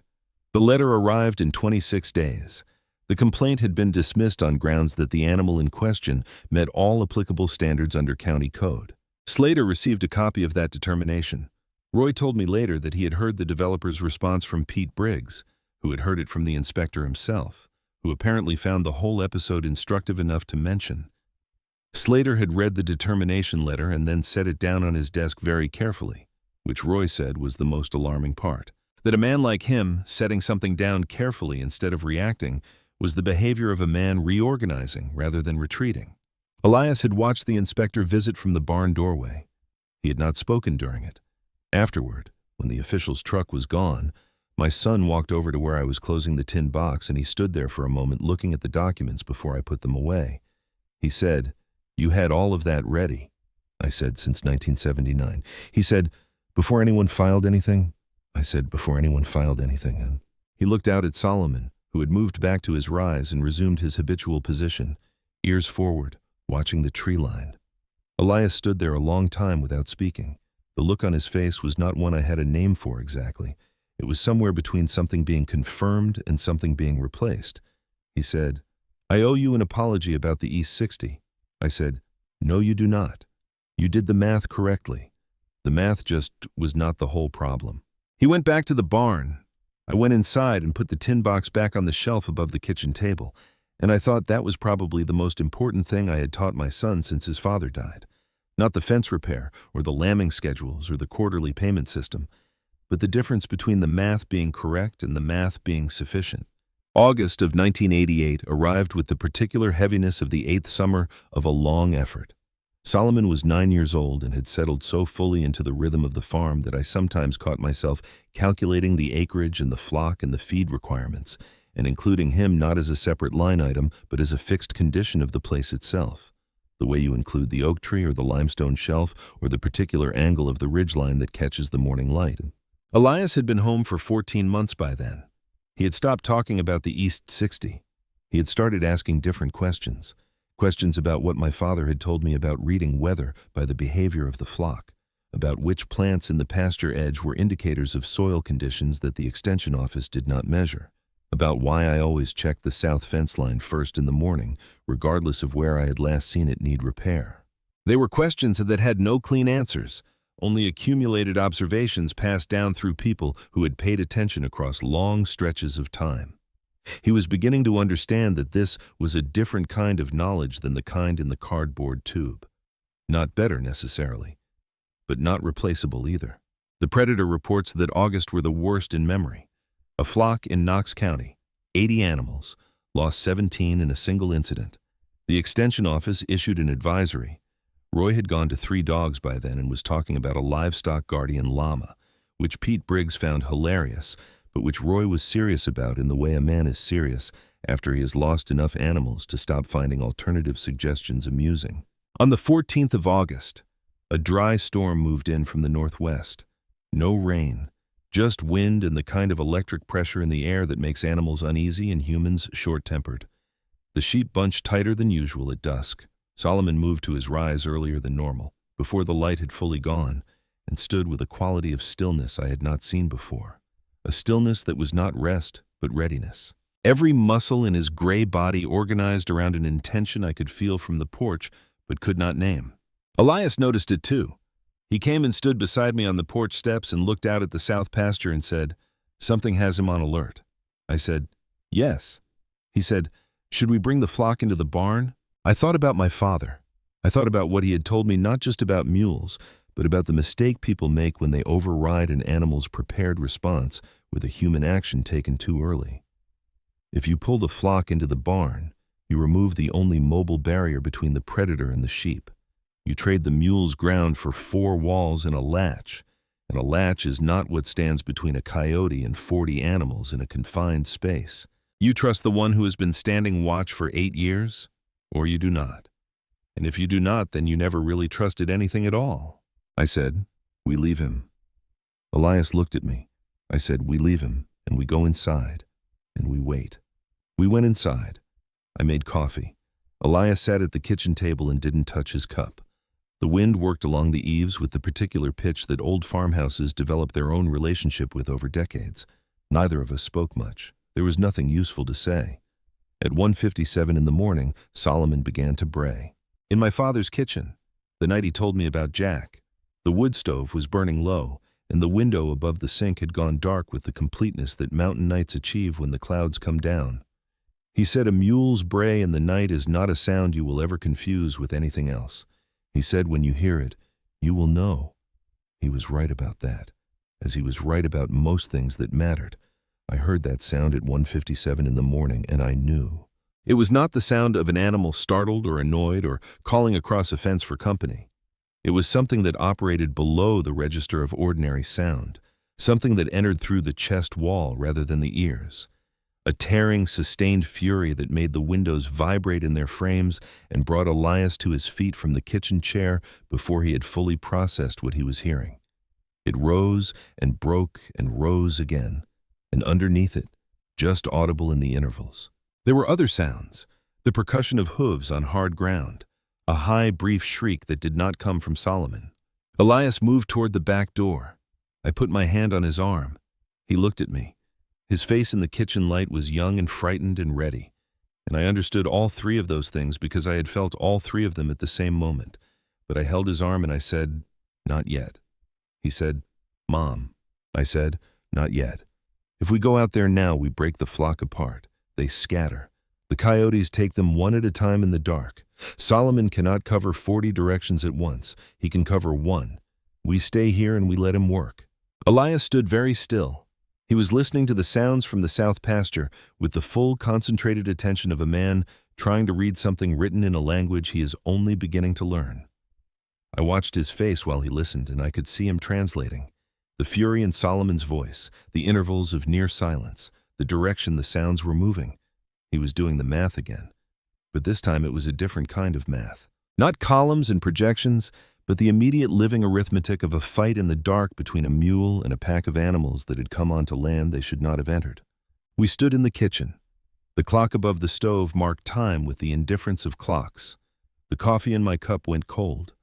The letter arrived in 26 days. The complaint had been dismissed on grounds that the animal in question met all applicable standards under county code. Slater received a copy of that determination. Roy told me later that he had heard the developer's response from Pete Briggs, who had heard it from the inspector himself, who apparently found the whole episode instructive enough to mention. Slater had read the determination letter and then set it down on his desk very carefully, which Roy said was the most alarming part. That a man like him, setting something down carefully instead of reacting, was the behavior of a man reorganizing rather than retreating. Elias had watched the inspector visit from the barn doorway. He had not spoken during it. Afterward, when the official's truck was gone, my son walked over to where I was closing the tin box and he stood there for a moment looking at the documents before I put them away. He said, "You had all of that ready?" I said, "Since 1979. He said, "Before anyone filed anything?" I said, "Before anyone filed anything." And he looked out at Solomon, who had moved back to his rise and resumed his habitual position, ears forward, watching the tree line. Elias stood there a long time without speaking. The look on his face was not one I had a name for exactly. It was somewhere between something being confirmed and something being replaced. He said, "I owe you an apology about the East 60. I said, "No, you do not. You did the math correctly. The math just was not the whole problem." He went back to the barn. I went inside and put the tin box back on the shelf above the kitchen table, and I thought that was probably the most important thing I had taught my son since his father died. Not the fence repair, or the lambing schedules, or the quarterly payment system, but the difference between the math being correct and the math being sufficient. August of 1988 arrived with the particular heaviness of the 8th summer of a long effort. Solomon was 9 years old and had settled so fully into the rhythm of the farm that I sometimes caught myself calculating the acreage and the flock and the feed requirements, and including him not as a separate line item, but as a fixed condition of the place itself, the way you include the oak tree or the limestone shelf or the particular angle of the ridgeline that catches the morning light. Elias had been home for 14 months by then. He had stopped talking about the East 60. He had started asking different questions. Questions about what my father had told me about reading weather by the behavior of the flock, about which plants in the pasture edge were indicators of soil conditions that the extension office did not measure, about why I always checked the south fence line first in the morning, regardless of where I had last seen it need repair. They were questions that had no clean answers, only accumulated observations passed down through people who had paid attention across long stretches of time. He was beginning to understand that this was a different kind of knowledge than the kind in the cardboard tube. Not better necessarily, but not replaceable either. The Predator reports that August were the worst in memory. A flock in Knox County, 80 animals, lost 17 in a single incident. The Extension Office issued an advisory. Roy had gone to 3 dogs by then and was talking about a livestock guardian llama, which Pete Briggs found hilarious, but which Roy was serious about in the way a man is serious after he has lost enough animals to stop finding alternative suggestions amusing. On the 14th of August, a dry storm moved in from the northwest. No rain, just wind and the kind of electric pressure in the air that makes animals uneasy and humans short-tempered. The sheep bunched tighter than usual at dusk. Solomon moved to his rise earlier than normal, before the light had fully gone, and stood with a quality of stillness I had not seen before. A stillness that was not rest, but readiness. Every muscle in his gray body organized around an intention I could feel from the porch, but could not name. Elias noticed it too. He came and stood beside me on the porch steps and looked out at the south pasture and said, "Something has him on alert." I said, "Yes." He said, "Should we bring the flock into the barn?" I thought about my father. I thought about what he had told me, not just about mules, but about the mistake people make when they override an animal's prepared response with a human action taken too early. If you pull the flock into the barn, you remove the only mobile barrier between the predator and the sheep. You trade the mule's ground for 4 walls and a latch is not what stands between a coyote and 40 animals in a confined space. You trust the one who has been standing watch for 8 years, or you do not. And if you do not, then you never really trusted anything at all. I said, "We leave him." Elias looked at me. I said, "We leave him, and we go inside, and we wait." We went inside. I made coffee. Elias sat at the kitchen table and didn't touch his cup. The wind worked along the eaves with the particular pitch that old farmhouses develop their own relationship with over decades. Neither of us spoke much. There was nothing useful to say. At 1:57 in the morning, Solomon began to bray. In my father's kitchen, the night he told me about Jack, the wood stove was burning low, and the window above the sink had gone dark with the completeness that mountain nights achieve when the clouds come down. He said a mule's bray in the night is not a sound you will ever confuse with anything else. He said when you hear it, you will know. He was right about that, as he was right about most things that mattered. I heard that sound at 1:57 in the morning, and I knew. It was not the sound of an animal startled or annoyed or calling across a fence for company. It was something that operated below the register of ordinary sound, something that entered through the chest wall rather than the ears. A tearing, sustained fury that made the windows vibrate in their frames and brought Elias to his feet from the kitchen chair before he had fully processed what he was hearing. It rose and broke and rose again, and underneath it, just audible in the intervals, there were other sounds, the percussion of hooves on hard ground, a high, brief shriek that did not come from Solomon. Elias moved toward the back door. I put my hand on his arm. He looked at me. His face in the kitchen light was young and frightened and ready, and I understood all 3 of those things because I had felt all 3 of them at the same moment. But I held his arm and I said, "Not yet." He said, "Mom." I said, "Not yet. If we go out there now, we break the flock apart. They scatter. The coyotes take them one at a time in the dark. Solomon cannot cover 40 directions at once. He can cover 1. We stay here and we let him work." Elias stood very still. He was listening to the sounds from the south pasture with the full concentrated attention of a man trying to read something written in a language he is only beginning to learn. I watched his face while he listened, and I could see him translating. The fury in Solomon's voice, the intervals of near silence, the direction the sounds were moving. He was doing the math again. But this time it was a different kind of math. Not columns and projections, but the immediate living arithmetic of a fight in the dark between a mule and a pack of animals that had come onto land they should not have entered. We stood in the kitchen. The clock above the stove marked time with the indifference of clocks. The coffee in my cup went cold.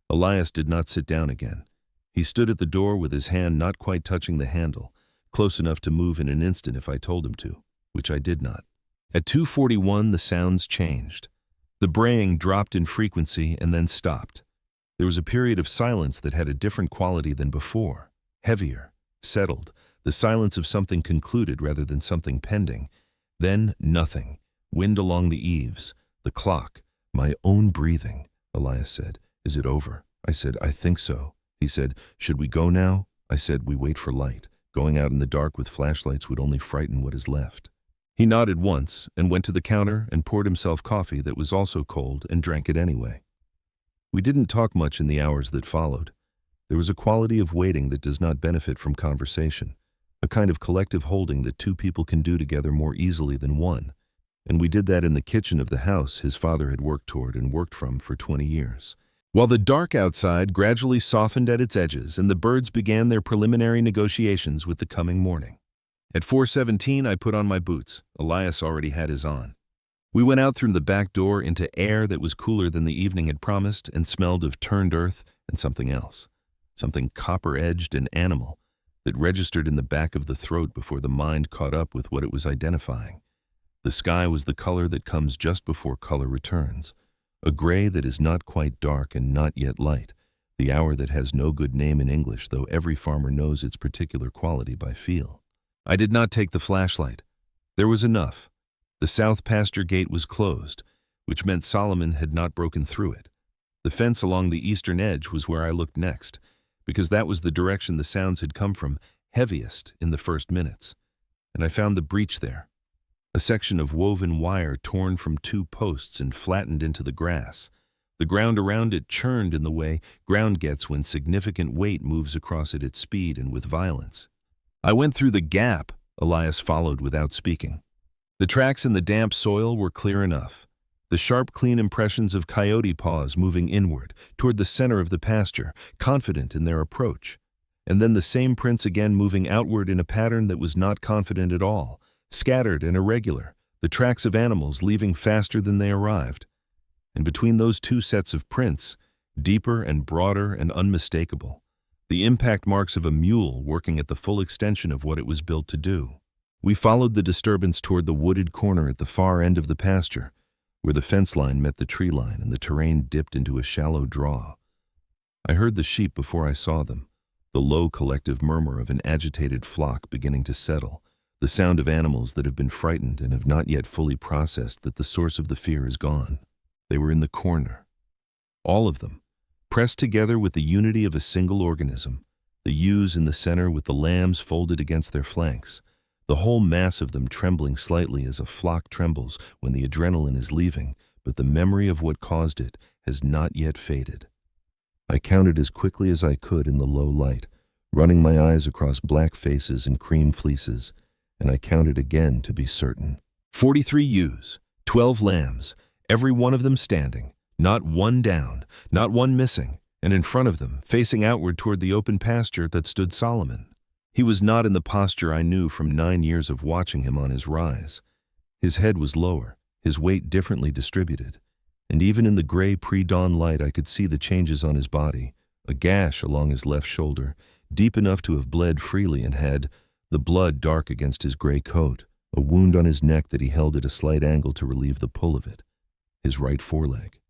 Elias did not sit down again. He stood at the door with his hand not quite touching the handle, close enough to move in an instant if I told him to, which I did not. At 2:41, the sounds changed. The braying dropped in frequency and then stopped. There was a period of silence that had a different quality than before, heavier, settled, the silence of something concluded rather than something pending. Then nothing, wind along the eaves, the clock, my own breathing. Elias said, "Is it over?" I said, "I think so." He said, "Should we go now?" I said, "We wait for light. Going out in the dark with flashlights would only frighten what is left." He nodded once and went to the counter and poured himself coffee that was also cold and drank it anyway. We didn't talk much in the hours that followed. There was a quality of waiting that does not benefit from conversation, a kind of collective holding that 2 people can do together more easily than one. And we did that in the kitchen of the house his father had worked toward and worked from for 20 years. While the dark outside gradually softened at its edges and the birds began their preliminary negotiations with the coming morning. At 4:17, I put on my boots. Elias already had his on. We went out through the back door into air that was cooler than the evening had promised and smelled of turned earth and something else, something copper-edged and animal that registered in the back of the throat before the mind caught up with what it was identifying. The sky was the color that comes just before color returns, a gray that is not quite dark and not yet light, the hour that has no good name in English, though every farmer knows its particular quality by feel. I did not take the flashlight. There was enough. The south pasture gate was closed, which meant Solomon had not broken through it. The fence along the eastern edge was where I looked next, because that was the direction the sounds had come from, heaviest in the first minutes. And I found the breach there, a section of woven wire torn from two posts and flattened into the grass. The ground around it churned in the way ground gets when significant weight moves across it at speed and with violence. I went through the gap. Elias followed without speaking. The tracks in the damp soil were clear enough. The sharp, clean impressions of coyote paws moving inward, toward the center of the pasture, confident in their approach. And then the same prints again moving outward in a pattern that was not confident at all, scattered and irregular, the tracks of animals leaving faster than they arrived. And between those two sets of prints, deeper and broader and unmistakable, the impact marks of a mule working at the full extension of what it was built to do. We followed the disturbance toward the wooded corner at the far end of the pasture, where the fence line met the tree line and the terrain dipped into a shallow draw. I heard the sheep before I saw them, the low collective murmur of an agitated flock beginning to settle, the sound of animals that have been frightened and have not yet fully processed that the source of the fear is gone. They were in the corner. All of them, pressed together with the unity of a single organism, the ewes in the center with the lambs folded against their flanks, the whole mass of them trembling slightly as a flock trembles when the adrenaline is leaving, but the memory of what caused it has not yet faded. I counted as quickly as I could in the low light, running my eyes across black faces and cream fleeces, and I counted again to be certain. 43 ewes, 12 lambs, every one of them standing, not one down, not one missing, and in front of them, facing outward toward the open pasture that stood Solomon. He was not in the posture I knew from 9 years of watching him on his rise. His head was lower, his weight differently distributed, and even in the gray pre-dawn light I could see the changes on his body, a gash along his left shoulder, deep enough to have bled freely and had the blood dark against his gray coat, a wound on his neck that he held at a slight angle to relieve the pull of it. His right foreleg,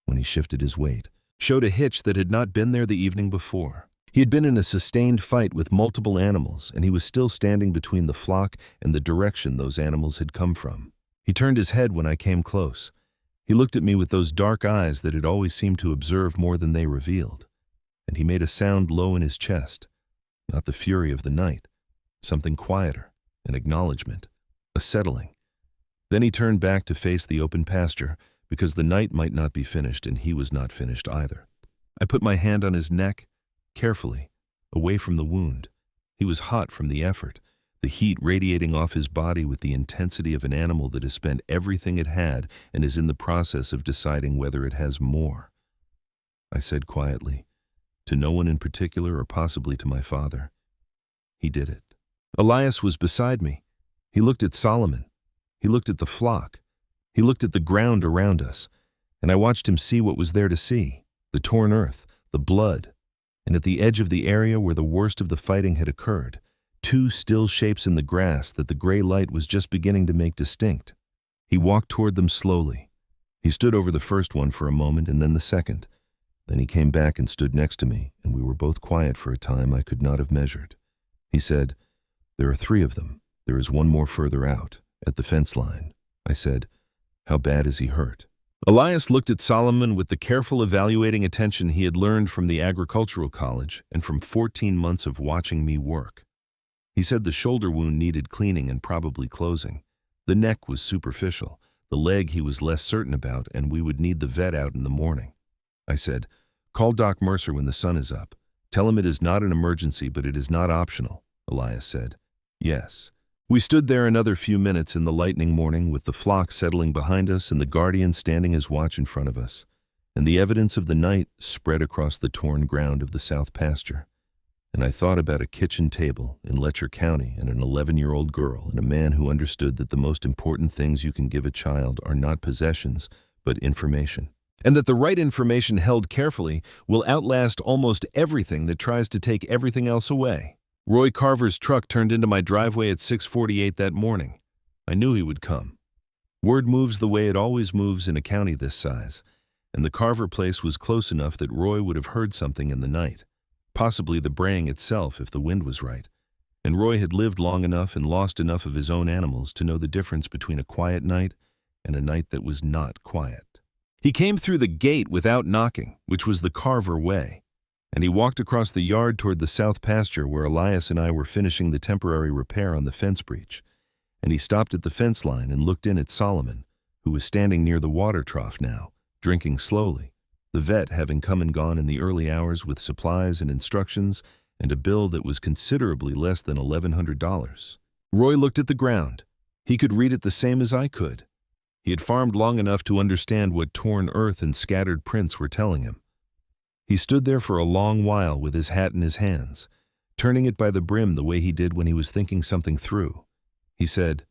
when he shifted his weight, showed a hitch that had not been there the evening before. He had been in a sustained fight with multiple animals, and he was still standing between the flock and the direction those animals had come from. He turned his head when I came close. He looked at me with those dark eyes that had always seemed to observe more than they revealed. And he made a sound low in his chest, not the fury of the night, something quieter, an acknowledgement, a settling. Then he turned back to face the open pasture, because the night might not be finished and he was not finished either. I put my hand on his neck, carefully, away from the wound. He was hot from the effort, the heat radiating off his body with the intensity of an animal that has spent everything it had and is in the process of deciding whether it has more. I said quietly, to no one in particular or possibly to my father, he did it. Elias was beside me. He looked at Solomon. He looked at the flock. He looked at the ground around us, and I watched him see what was there to see, the torn earth, the blood, and at the edge of the area where the worst of the fighting had occurred, 2 still shapes in the grass that the gray light was just beginning to make distinct. He walked toward them slowly. He stood over the first one for a moment and then the second. Then he came back and stood next to me, and we were both quiet for a time I could not have measured. He said, "There are 3 of them. There is one more further out, at the fence line." I said, "How bad is he hurt?" Elias looked at Solomon with the careful evaluating attention he had learned from the agricultural college and from 14 months of watching me work. He said the shoulder wound needed cleaning and probably closing. The neck was superficial. The leg he was less certain about, and we would need the vet out in the morning. I said, "Call Doc Mercer when the sun is up. Tell him it is not an emergency, but it is not optional." Elias said, "Yes." We stood there another few minutes in the lightning morning with the flock settling behind us and the guardian standing his watch in front of us, and the evidence of the night spread across the torn ground of the south pasture. And I thought about a kitchen table in Letcher County and an 11-year-old girl and a man who understood that the most important things you can give a child are not possessions, but information. And that the right information held carefully will outlast almost everything that tries to take everything else away. Roy Carver's truck turned into my driveway at 6:48 that morning. I knew he would come. Word moves the way it always moves in a county this size, and the Carver place was close enough that Roy would have heard something in the night, possibly the braying itself if the wind was right. And Roy had lived long enough and lost enough of his own animals to know the difference between a quiet night and a night that was not quiet. He came through the gate without knocking, which was the Carver way, and he walked across the yard toward the south pasture where Elias and I were finishing the temporary repair on the fence breach. And he stopped at the fence line and looked in at Solomon, who was standing near the water trough now, drinking slowly, the vet having come and gone in the early hours with supplies and instructions and a bill that was considerably less than $1,100. Roy looked at the ground. He could read it the same as I could. He had farmed long enough to understand what torn earth and scattered prints were telling him. He stood there for a long while with his hat in his hands, turning it by the brim the way he did when he was thinking something through. He said,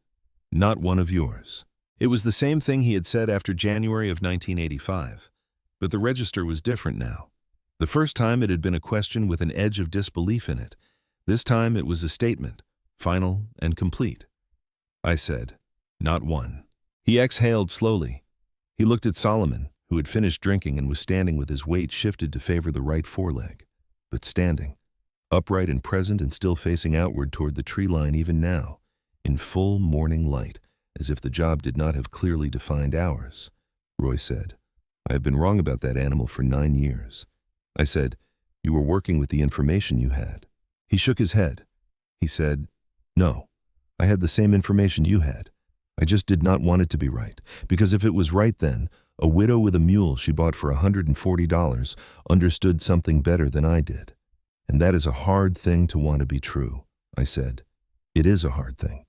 "Not one of yours." It was the same thing he had said after January of 1985, but the register was different now. The first time it had been a question with an edge of disbelief in it. This time it was a statement, final and complete. I said, "Not one." He exhaled slowly. He looked at Solomon, who had finished drinking and was standing with his weight shifted to favor the right foreleg, but standing, upright and present and still facing outward toward the tree line even now, in full morning light, as if the job did not have clearly defined hours. Roy said, "I have been wrong about that animal for 9 years." I said, "You were working with the information you had." He shook his head. He said, "No, I had the same information you had. I just did not want it to be right, because if it was right then, a widow with a mule she bought for $140 understood something better than I did. And that is a hard thing to want to be true." I said, "It is a hard thing."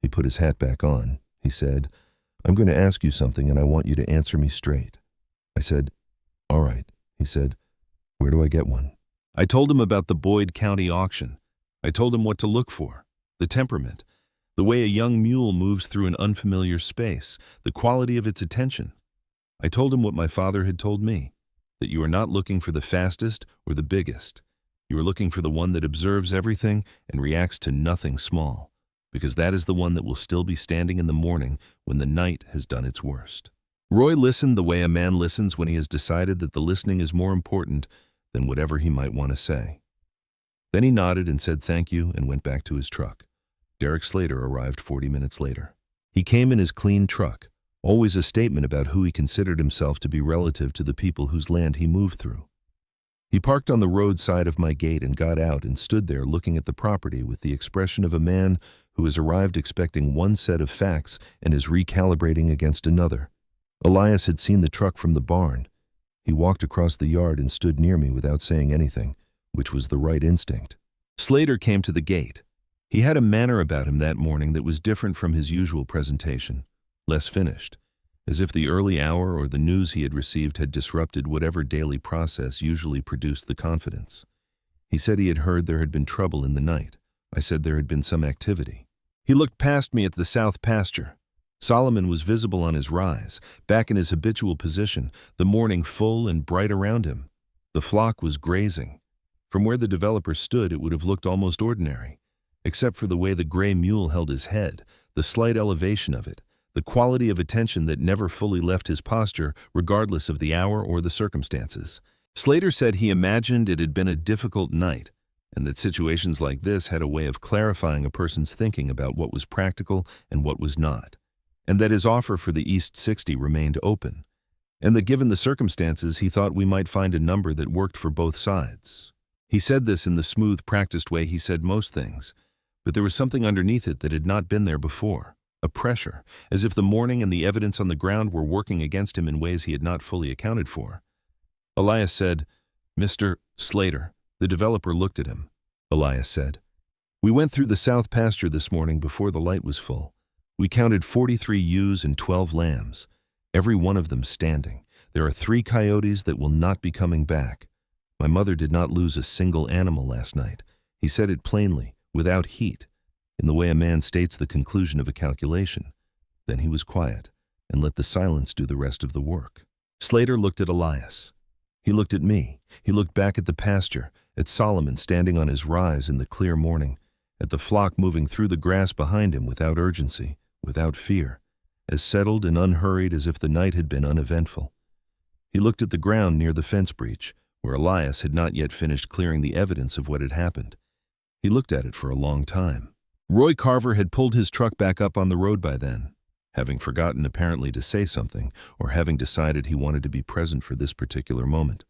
He put his hat back on. He said, "I'm going to ask you something and I want you to answer me straight." I said, "All right." He said, "Where do I get one?" I told him about the Boyd County auction. I told him what to look for, the temperament, the way a young mule moves through an unfamiliar space, the quality of its attention. I told him what my father had told me, that you are not looking for the fastest or the biggest. You are looking for the one that observes everything and reacts to nothing small, because that is the one that will still be standing in the morning when the night has done its worst. Roy listened the way a man listens when he has decided that the listening is more important than whatever he might want to say. Then he nodded and said thank you and went back to his truck. Derek Slater arrived 40 minutes later. He came in his clean truck, always a statement about who he considered himself to be relative to the people whose land he moved through. He parked on the road side of my gate and got out and stood there looking at the property with the expression of a man who has arrived expecting one set of facts and is recalibrating against another. Elias had seen the truck from the barn. He walked across the yard and stood near me without saying anything, which was the right instinct. Slater came to the gate. He had a manner about him that morning that was different from his usual presentation, less finished, as if the early hour or the news he had received had disrupted whatever daily process usually produced the confidence. He said he had heard there had been trouble in the night. I said there had been some activity. He looked past me at the south pasture. Solomon was visible on his rise, back in his habitual position, the morning full and bright around him. The flock was grazing. From where the developer stood, it would have looked almost ordinary, except for the way the gray mule held his head, the slight elevation of it, the quality of attention that never fully left his posture, regardless of the hour or the circumstances. Slater said he imagined it had been a difficult night, and that situations like this had a way of clarifying a person's thinking about what was practical and what was not, and that his offer for the East 60 remained open, and that given the circumstances he thought we might find a number that worked for both sides. He said this in the smooth, practiced way he said most things, but there was something underneath it that had not been there before, a pressure, as if the morning and the evidence on the ground were working against him in ways he had not fully accounted for. Elias said, "Mr. Slater." The developer looked at him. Elias said, "We went through the south pasture this morning before the light was full. We counted 43 ewes and 12 lambs, every one of them standing. There are 3 coyotes that will not be coming back. My mother did not lose a single animal last night. He said it plainly, without heat, in the way a man states the conclusion of a calculation. Then he was quiet and let the silence do the rest of the work. Slater looked at Elias. He looked at me. He looked back at the pasture, at Solomon standing on his rise in the clear morning, at the flock moving through the grass behind him without urgency, without fear, as settled and unhurried as if the night had been uneventful. He looked at the ground near the fence breach, where Elias had not yet finished clearing the evidence of what had happened. He looked at it for a long time. Roy Carver had pulled his truck back up on the road by then, having forgotten apparently to say something, or having decided he wanted to be present for this particular moment.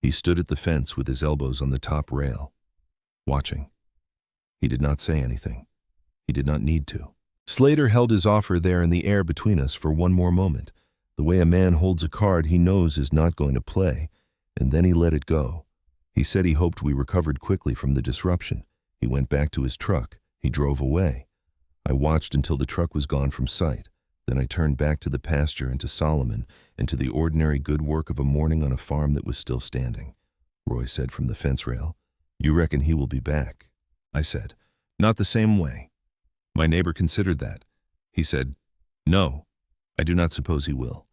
He stood at the fence with his elbows on the top rail, watching. He did not say anything. He did not need to. Slater held his offer there in the air between us for one more moment, the way a man holds a card he knows is not going to play, and then he let it go. He said he hoped we recovered quickly from the disruption. He went back to his truck. He drove away. I watched until the truck was gone from sight. Then I turned back to the pasture and to Solomon and to the ordinary good work of a morning on a farm that was still standing. Roy said from the fence rail, "You reckon he will be back?" I said, "Not the same way." My neighbor considered that. He said, "No, I do not suppose he will."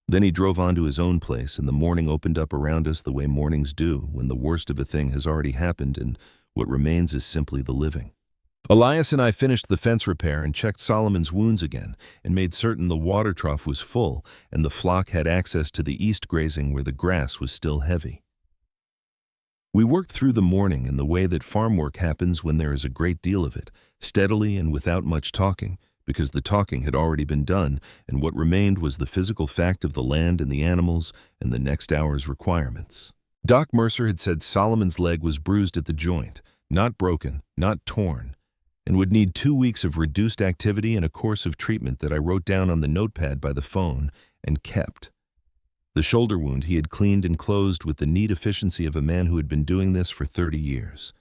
Then he drove on to his own place, and the morning opened up around us the way mornings do when the worst of a thing has already happened and what remains is simply the living. Elias and I finished the fence repair and checked Solomon's wounds again and made certain the water trough was full and the flock had access to the east grazing where the grass was still heavy. We worked through the morning in the way that farm work happens when there is a great deal of it, steadily and without much talking, because the talking had already been done and what remained was the physical fact of the land and the animals and the next hour's requirements. Doc Mercer had said Solomon's leg was bruised at the joint, not broken, not torn, and would need 2 weeks of reduced activity and a course of treatment that I wrote down on the notepad by the phone and kept. The shoulder wound he had cleaned and closed with the neat efficiency of a man who had been doing this for 30 years.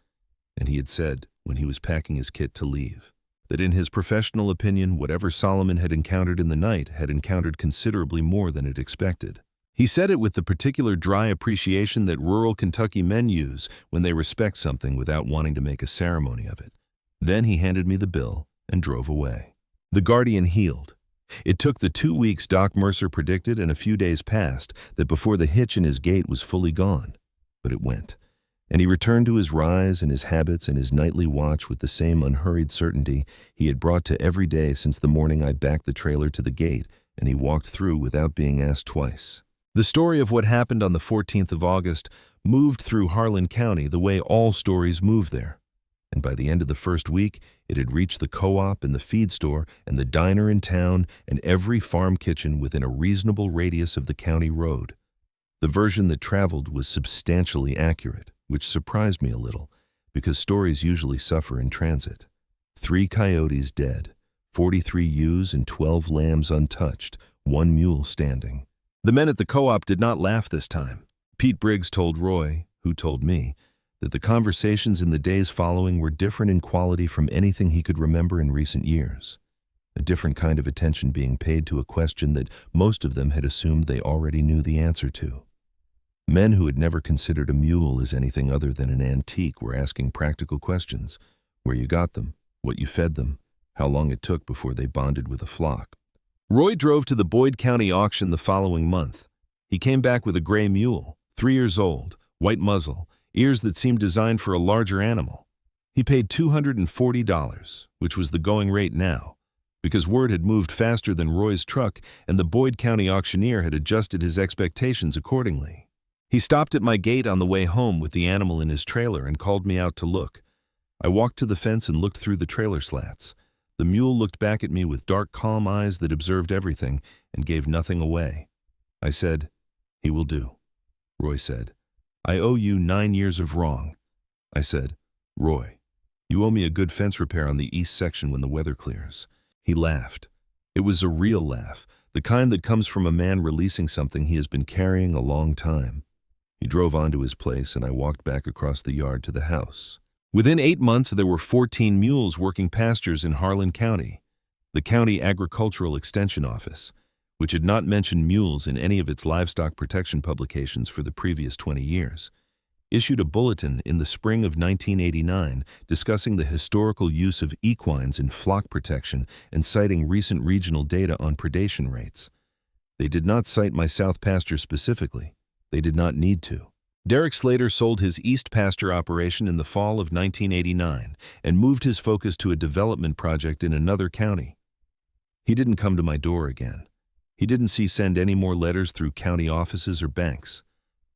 And he had said, when he was packing his kit to leave, that in his professional opinion, whatever Solomon had encountered in the night had encountered considerably more than it expected. He said it with the particular dry appreciation that rural Kentucky men use when they respect something without wanting to make a ceremony of it. Then he handed me the bill and drove away. The Guardian healed. It took the 2 weeks Doc Mercer predicted and a few days passed that before the hitch in his gait was fully gone. But it went. And he returned to his rise and his habits and his nightly watch with the same unhurried certainty he had brought to every day since the morning I backed the trailer to the gate and he walked through without being asked twice. The story of what happened on the 14th of August moved through Harlan County the way all stories move there. And by the end of the first week, it had reached the co-op and the feed store and the diner in town and every farm kitchen within a reasonable radius of the county road. The version that traveled was substantially accurate, which surprised me a little, because stories usually suffer in transit. 3 coyotes dead, 43 ewes and 12 lambs untouched, 1 mule standing. The men at the co-op did not laugh this time. Pete Briggs told Roy, who told me, that the conversations in the days following were different in quality from anything he could remember in recent years. A different kind of attention being paid to a question that most of them had assumed they already knew the answer to. Men who had never considered a mule as anything other than an antique were asking practical questions: where you got them, what you fed them, how long it took before they bonded with a flock. Roy drove to the Boyd County auction the following month. He came back with a gray mule, 3 years old, white muzzle, ears that seemed designed for a larger animal. He paid $240, which was the going rate now, because word had moved faster than Roy's truck and the Boyd County auctioneer had adjusted his expectations accordingly. He stopped at my gate on the way home with the animal in his trailer and called me out to look. I walked to the fence and looked through the trailer slats. The mule looked back at me with dark, calm eyes that observed everything and gave nothing away. I said, "He will do." Roy said, "I owe you 9 years of wrong." I said, "Roy, you owe me a good fence repair on the east section when the weather clears." He laughed. It was a real laugh, the kind that comes from a man releasing something he has been carrying a long time. He drove on to his place and I walked back across the yard to the house. Within 8 months, there were 14 mules working pastures in Harlan County, the county agricultural extension office, which had not mentioned mules in any of its livestock protection publications for the previous 20 years. issued a bulletin in the spring of 1989 discussing the historical use of equines in flock protection and citing recent regional data on predation rates. They did not cite my south pasture specifically. They did not need to. Derek Slater sold his east pasture operation in the fall of 1989 and moved his focus to a development project in another county. He didn't come to my door again. He didn't send any more letters through county offices or banks.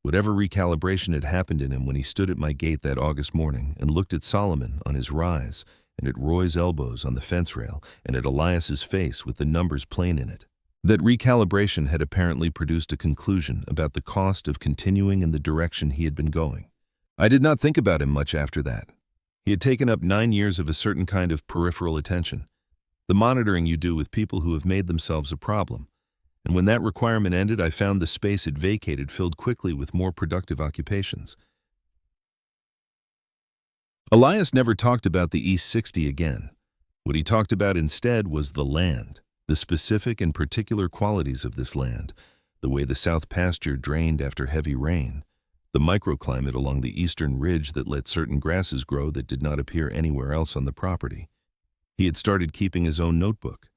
Whatever recalibration had happened in him when he stood at my gate that August morning and looked at Solomon on his rise, and at Roy's elbows on the fence rail, and at Elias's face with the numbers plain in it, that recalibration had apparently produced a conclusion about the cost of continuing in the direction he had been going. I did not think about him much after that. He had taken up 9 years of a certain kind of peripheral attention, the monitoring you do with people who have made themselves a problem. And when that requirement ended, I found the space it vacated filled quickly with more productive occupations. Elias never talked about the East 60 again. What he talked about instead was the land, the specific and particular qualities of this land, the way the south pasture drained after heavy rain, the microclimate along the eastern ridge that let certain grasses grow that did not appear anywhere else on the property. He had started keeping his own notebook.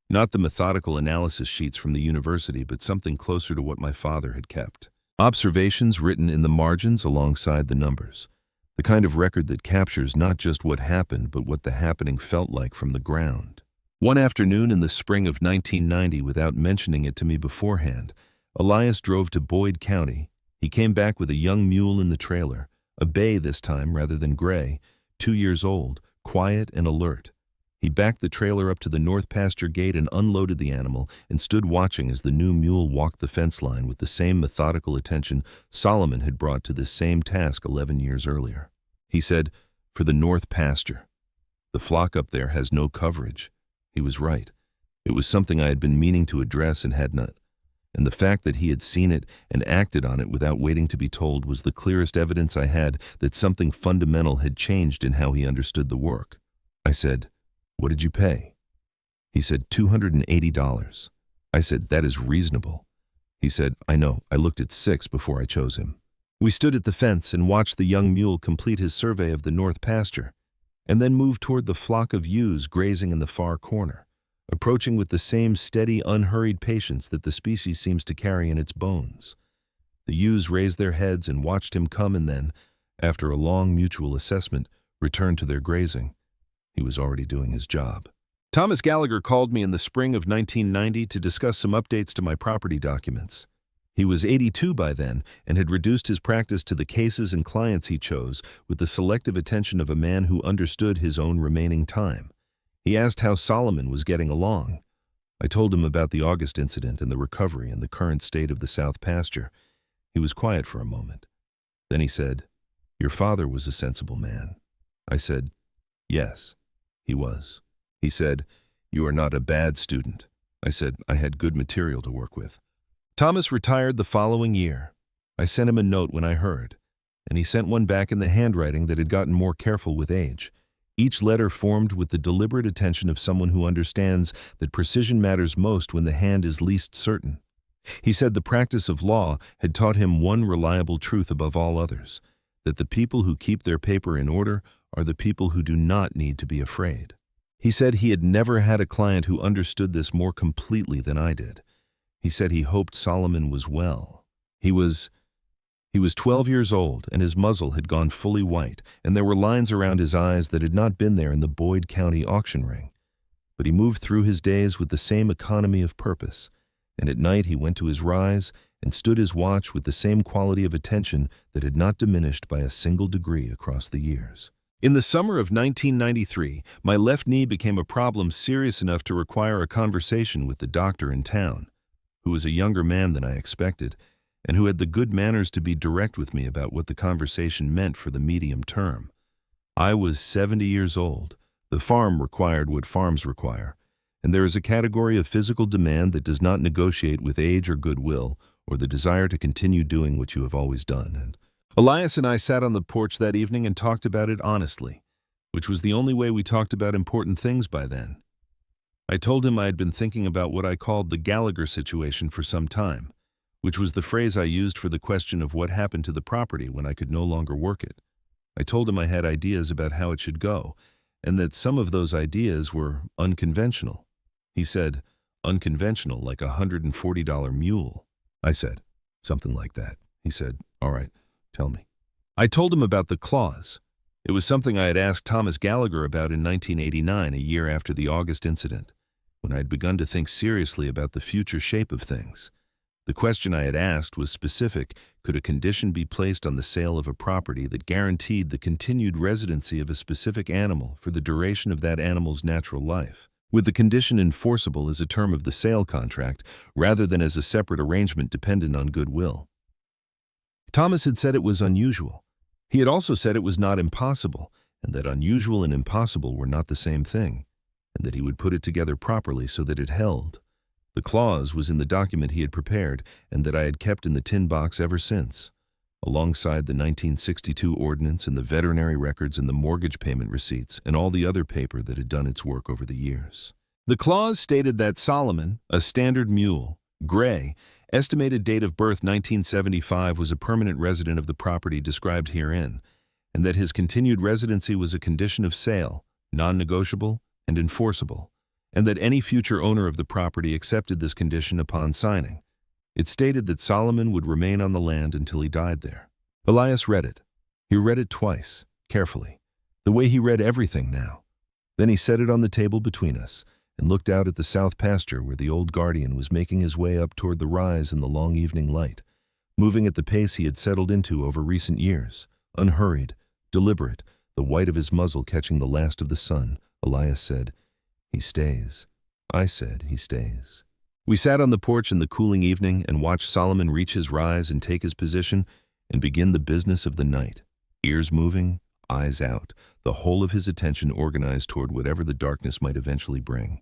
Not the methodical analysis sheets from the university, but something closer to what my father had kept. Observations written in the margins alongside the numbers. The kind of record that captures not just what happened, but what the happening felt like from the ground. One afternoon in the spring of 1990, without mentioning it to me beforehand, Elias drove to Boyd County. He came back with a young mule in the trailer, a bay this time rather than gray, 2 years old, quiet and alert. He backed the trailer up to the north pasture gate and unloaded the animal and stood watching as the new mule walked the fence line with the same methodical attention Solomon had brought to this same task 11 years earlier. He said, "For the north pasture. The flock up there has no coverage." He was right. It was something I had been meaning to address and had not. And the fact that he had seen it and acted on it without waiting to be told was the clearest evidence I had that something fundamental had changed in how he understood the work. I said, "What did you pay?" He said, $280. I said, "That is reasonable." He said, "I know, I looked at 6 before I chose him." We stood at the fence and watched the young mule complete his survey of the north pasture, and then move toward the flock of ewes grazing in the far corner, approaching with the same steady, unhurried patience that the species seems to carry in its bones. The ewes raised their heads and watched him come and then, after a long mutual assessment, returned to their grazing. He was already doing his job. Thomas Gallagher called me in the spring of 1990 to discuss some updates to my property documents. He was 82 by then and had reduced his practice to the cases and clients he chose with the selective attention of a man who understood his own remaining time. He asked how Solomon was getting along. I told him about the August incident and the recovery and the current state of the south pasture. He was quiet for a moment. Then he said, "Your father was a sensible man." I said, "Yes, he was." He said, "You are not a bad student." I said, "I had good material to work with." Thomas retired the following year. I sent him a note when I heard, and he sent one back in the handwriting that had gotten more careful with age. Each letter formed with the deliberate attention of someone who understands that precision matters most when the hand is least certain. He said the practice of law had taught him one reliable truth above all others, that the people who keep their paper in order are the people who do not need to be afraid. He said he had never had a client who understood this more completely than I did. He said he hoped Solomon was well. He was 12 years old, and his muzzle had gone fully white, and there were lines around his eyes that had not been there in the Boyd County auction ring. But he moved through his days with the same economy of purpose, and at night he went to his rise and stood his watch with the same quality of attention that had not diminished by a single degree across the years. In the summer of 1993, my left knee became a problem serious enough to require a conversation with the doctor in town, who was a younger man than I expected, and who had the good manners to be direct with me about what the conversation meant for the medium term. I was 70 years old. The farm required what farms require, and there is a category of physical demand that does not negotiate with age or goodwill or the desire to continue doing what you have always done. And Elias and I sat on the porch that evening and talked about it honestly, which was the only way we talked about important things by then. I told him I had been thinking about what I called the Gallagher situation for some time. which was the phrase I used for the question of what happened to the property when I could no longer work it. I told him I had ideas about how it should go, and that some of those ideas were unconventional. He said, "Unconventional, like a $140 mule." I said, "Something like that." He said, "All right, tell me." I told him about the clause. It was something I had asked Thomas Gallagher about in 1989, a year after the August incident, when I had begun to think seriously about the future shape of things. The question I had asked was specific: could a condition be placed on the sale of a property that guaranteed the continued residency of a specific animal for the duration of that animal's natural life, with the condition enforceable as a term of the sale contract rather than as a separate arrangement dependent on goodwill? Thomas had said it was unusual. He had also said it was not impossible, and that unusual and impossible were not the same thing, and that he would put it together properly so that it held. The clause was in the document he had prepared and that I had kept in the tin box ever since, alongside the 1962 ordinance and the veterinary records and the mortgage payment receipts and all the other paper that had done its work over the years. The clause stated that Solomon, a standard mule, gray, estimated date of birth 1975, was a permanent resident of the property described herein, and that his continued residency was a condition of sale, non-negotiable and enforceable, and that any future owner of the property accepted this condition upon signing. It stated that Solomon would remain on the land until he died there. Elias read it. He read it twice, carefully, the way he read everything now. Then he set it on the table between us and looked out at the south pasture where the old guardian was making his way up toward the rise in the long evening light, moving at the pace he had settled into over recent years, unhurried, deliberate, the white of his muzzle catching the last of the sun. Elias said, "He stays." I said, "He stays." We sat on the porch in the cooling evening and watched Solomon reach his rise and take his position and begin the business of the night, ears moving, eyes out, the whole of his attention organized toward whatever the darkness might eventually bring.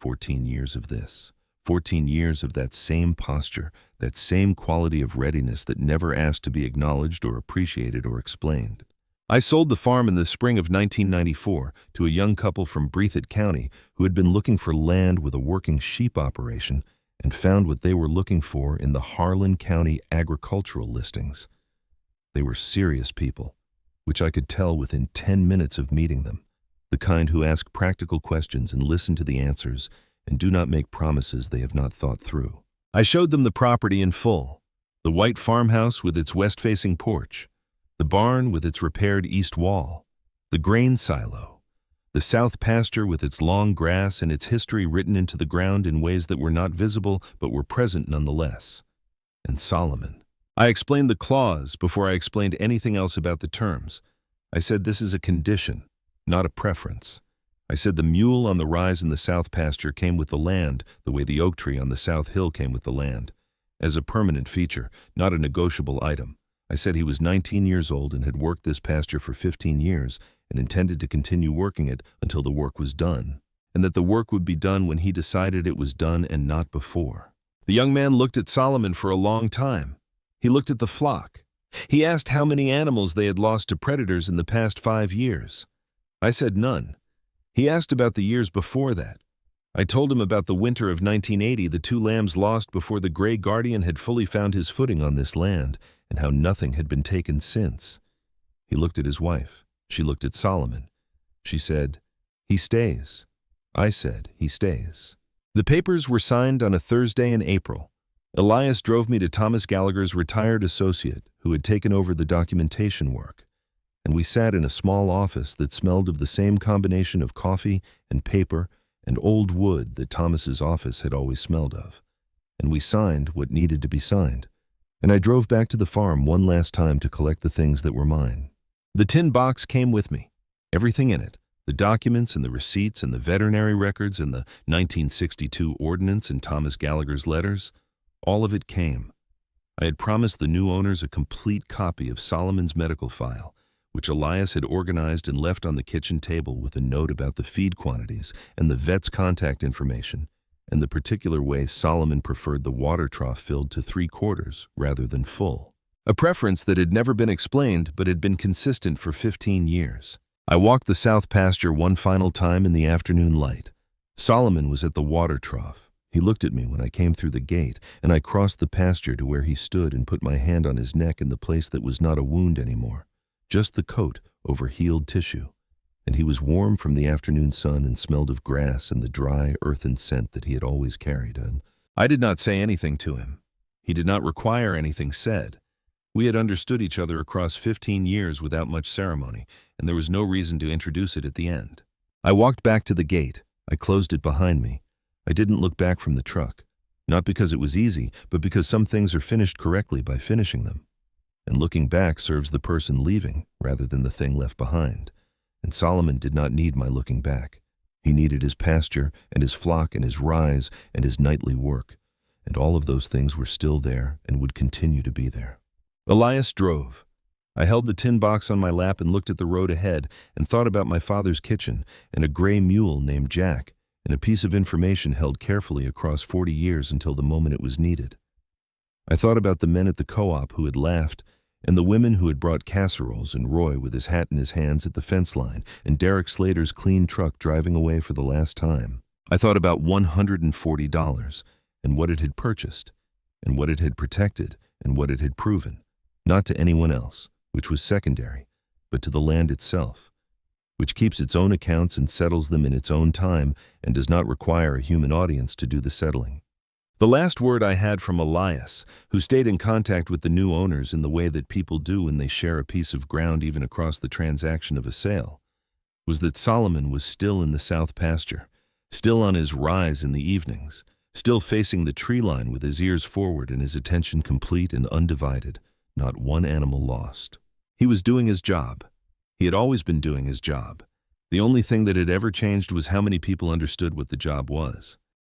14 years of this. 14 years of that same posture, that same quality of readiness that never asked to be acknowledged or appreciated or explained. I sold the farm in the spring of 1994 to a young couple from Breathitt County who had been looking for land with a working sheep operation and found what they were looking for in the Harlan County agricultural listings. They were serious people, which I could tell within 10 minutes of meeting them, the kind who ask practical questions and listen to the answers and do not make promises they have not thought through. I showed them the property in full, the white farmhouse with its west-facing porch, the barn with its repaired east wall, the grain silo, the south pasture with its long grass and its history written into the ground in ways that were not visible but were present nonetheless. And Solomon. I explained the clause before I explained anything else about the terms. I said this is a condition, not a preference. I said the mule on the rise in the south pasture came with the land the way the oak tree on the south hill came with the land, as a permanent feature, not a negotiable item. I said he was 19 years old and had worked this pasture for 15 years and intended to continue working it until the work was done, and that the work would be done when he decided it was done and not before. The young man looked at Solomon for a long time. He looked at the flock. He asked how many animals they had lost to predators in the past 5 years. I said none. He asked about the years before that. I told him about the winter of 1980, the 2 lambs lost before the gray guardian had fully found his footing on this land, and how nothing had been taken since. He looked at his wife. She looked at Solomon. She said, "He stays." I said, "He stays." The papers were signed on a Thursday in April. Elias drove me to Thomas Gallagher's retired associate, who had taken over the documentation work, and we sat in a small office that smelled of the same combination of coffee and paper and old wood that Thomas's office had always smelled of, and we signed what needed to be signed, and I drove back to the farm one last time to collect the things that were mine. The tin box came with me, everything in it, the documents and the receipts and the veterinary records and the 1962 ordinance and Thomas Gallagher's letters. All of it came. I had promised the new owners a complete copy of Solomon's medical file, which Elias had organized and left on the kitchen table with a note about the feed quantities and the vet's contact information, and the particular way Solomon preferred the water trough filled to 3/4 rather than full. A preference that had never been explained but had been consistent for 15 years. I walked the south pasture one final time in the afternoon light. Solomon was at the water trough. He looked at me when I came through the gate, and I crossed the pasture to where he stood and put my hand on his neck in the place that was not a wound anymore, just the coat over healed tissue. And he was warm from the afternoon sun and smelled of grass and the dry, earthen scent that he had always carried. And I did not say anything to him. He did not require anything said. We had understood each other across 15 years without much ceremony, and there was no reason to introduce it at the end. I walked back to the gate. I closed it behind me. I didn't look back from the truck, not because it was easy, but because some things are finished correctly by finishing them. And looking back serves the person leaving rather than the thing left behind. And Solomon did not need my looking back. He needed his pasture and his flock and his rise and his nightly work. And all of those things were still there and would continue to be there. Elias drove. I held the tin box on my lap and looked at the road ahead and thought about my father's kitchen and a gray mule named Jack and a piece of information held carefully across 40 years until the moment it was needed. I thought about the men at the co-op who had laughed and the women who had brought casseroles and Roy with his hat in his hands at the fence line and Derek Slater's clean truck driving away for the last time. I thought about $140 and what it had purchased and what it had protected and what it had proven. Not to anyone else, which was secondary, but to the land itself, which keeps its own accounts and settles them in its own time and does not require a human audience to do the settling. The last word I had from Elias, who stayed in contact with the new owners in the way that people do when they share a piece of ground even across the transaction of a sale, was that Solomon was still in the south pasture, still on his rise in the evenings, still facing the tree line with his ears forward and his attention complete and undivided. Not one animal lost. He was doing his job. He had always been doing his job. The only thing that had ever changed was how many people understood what the job was.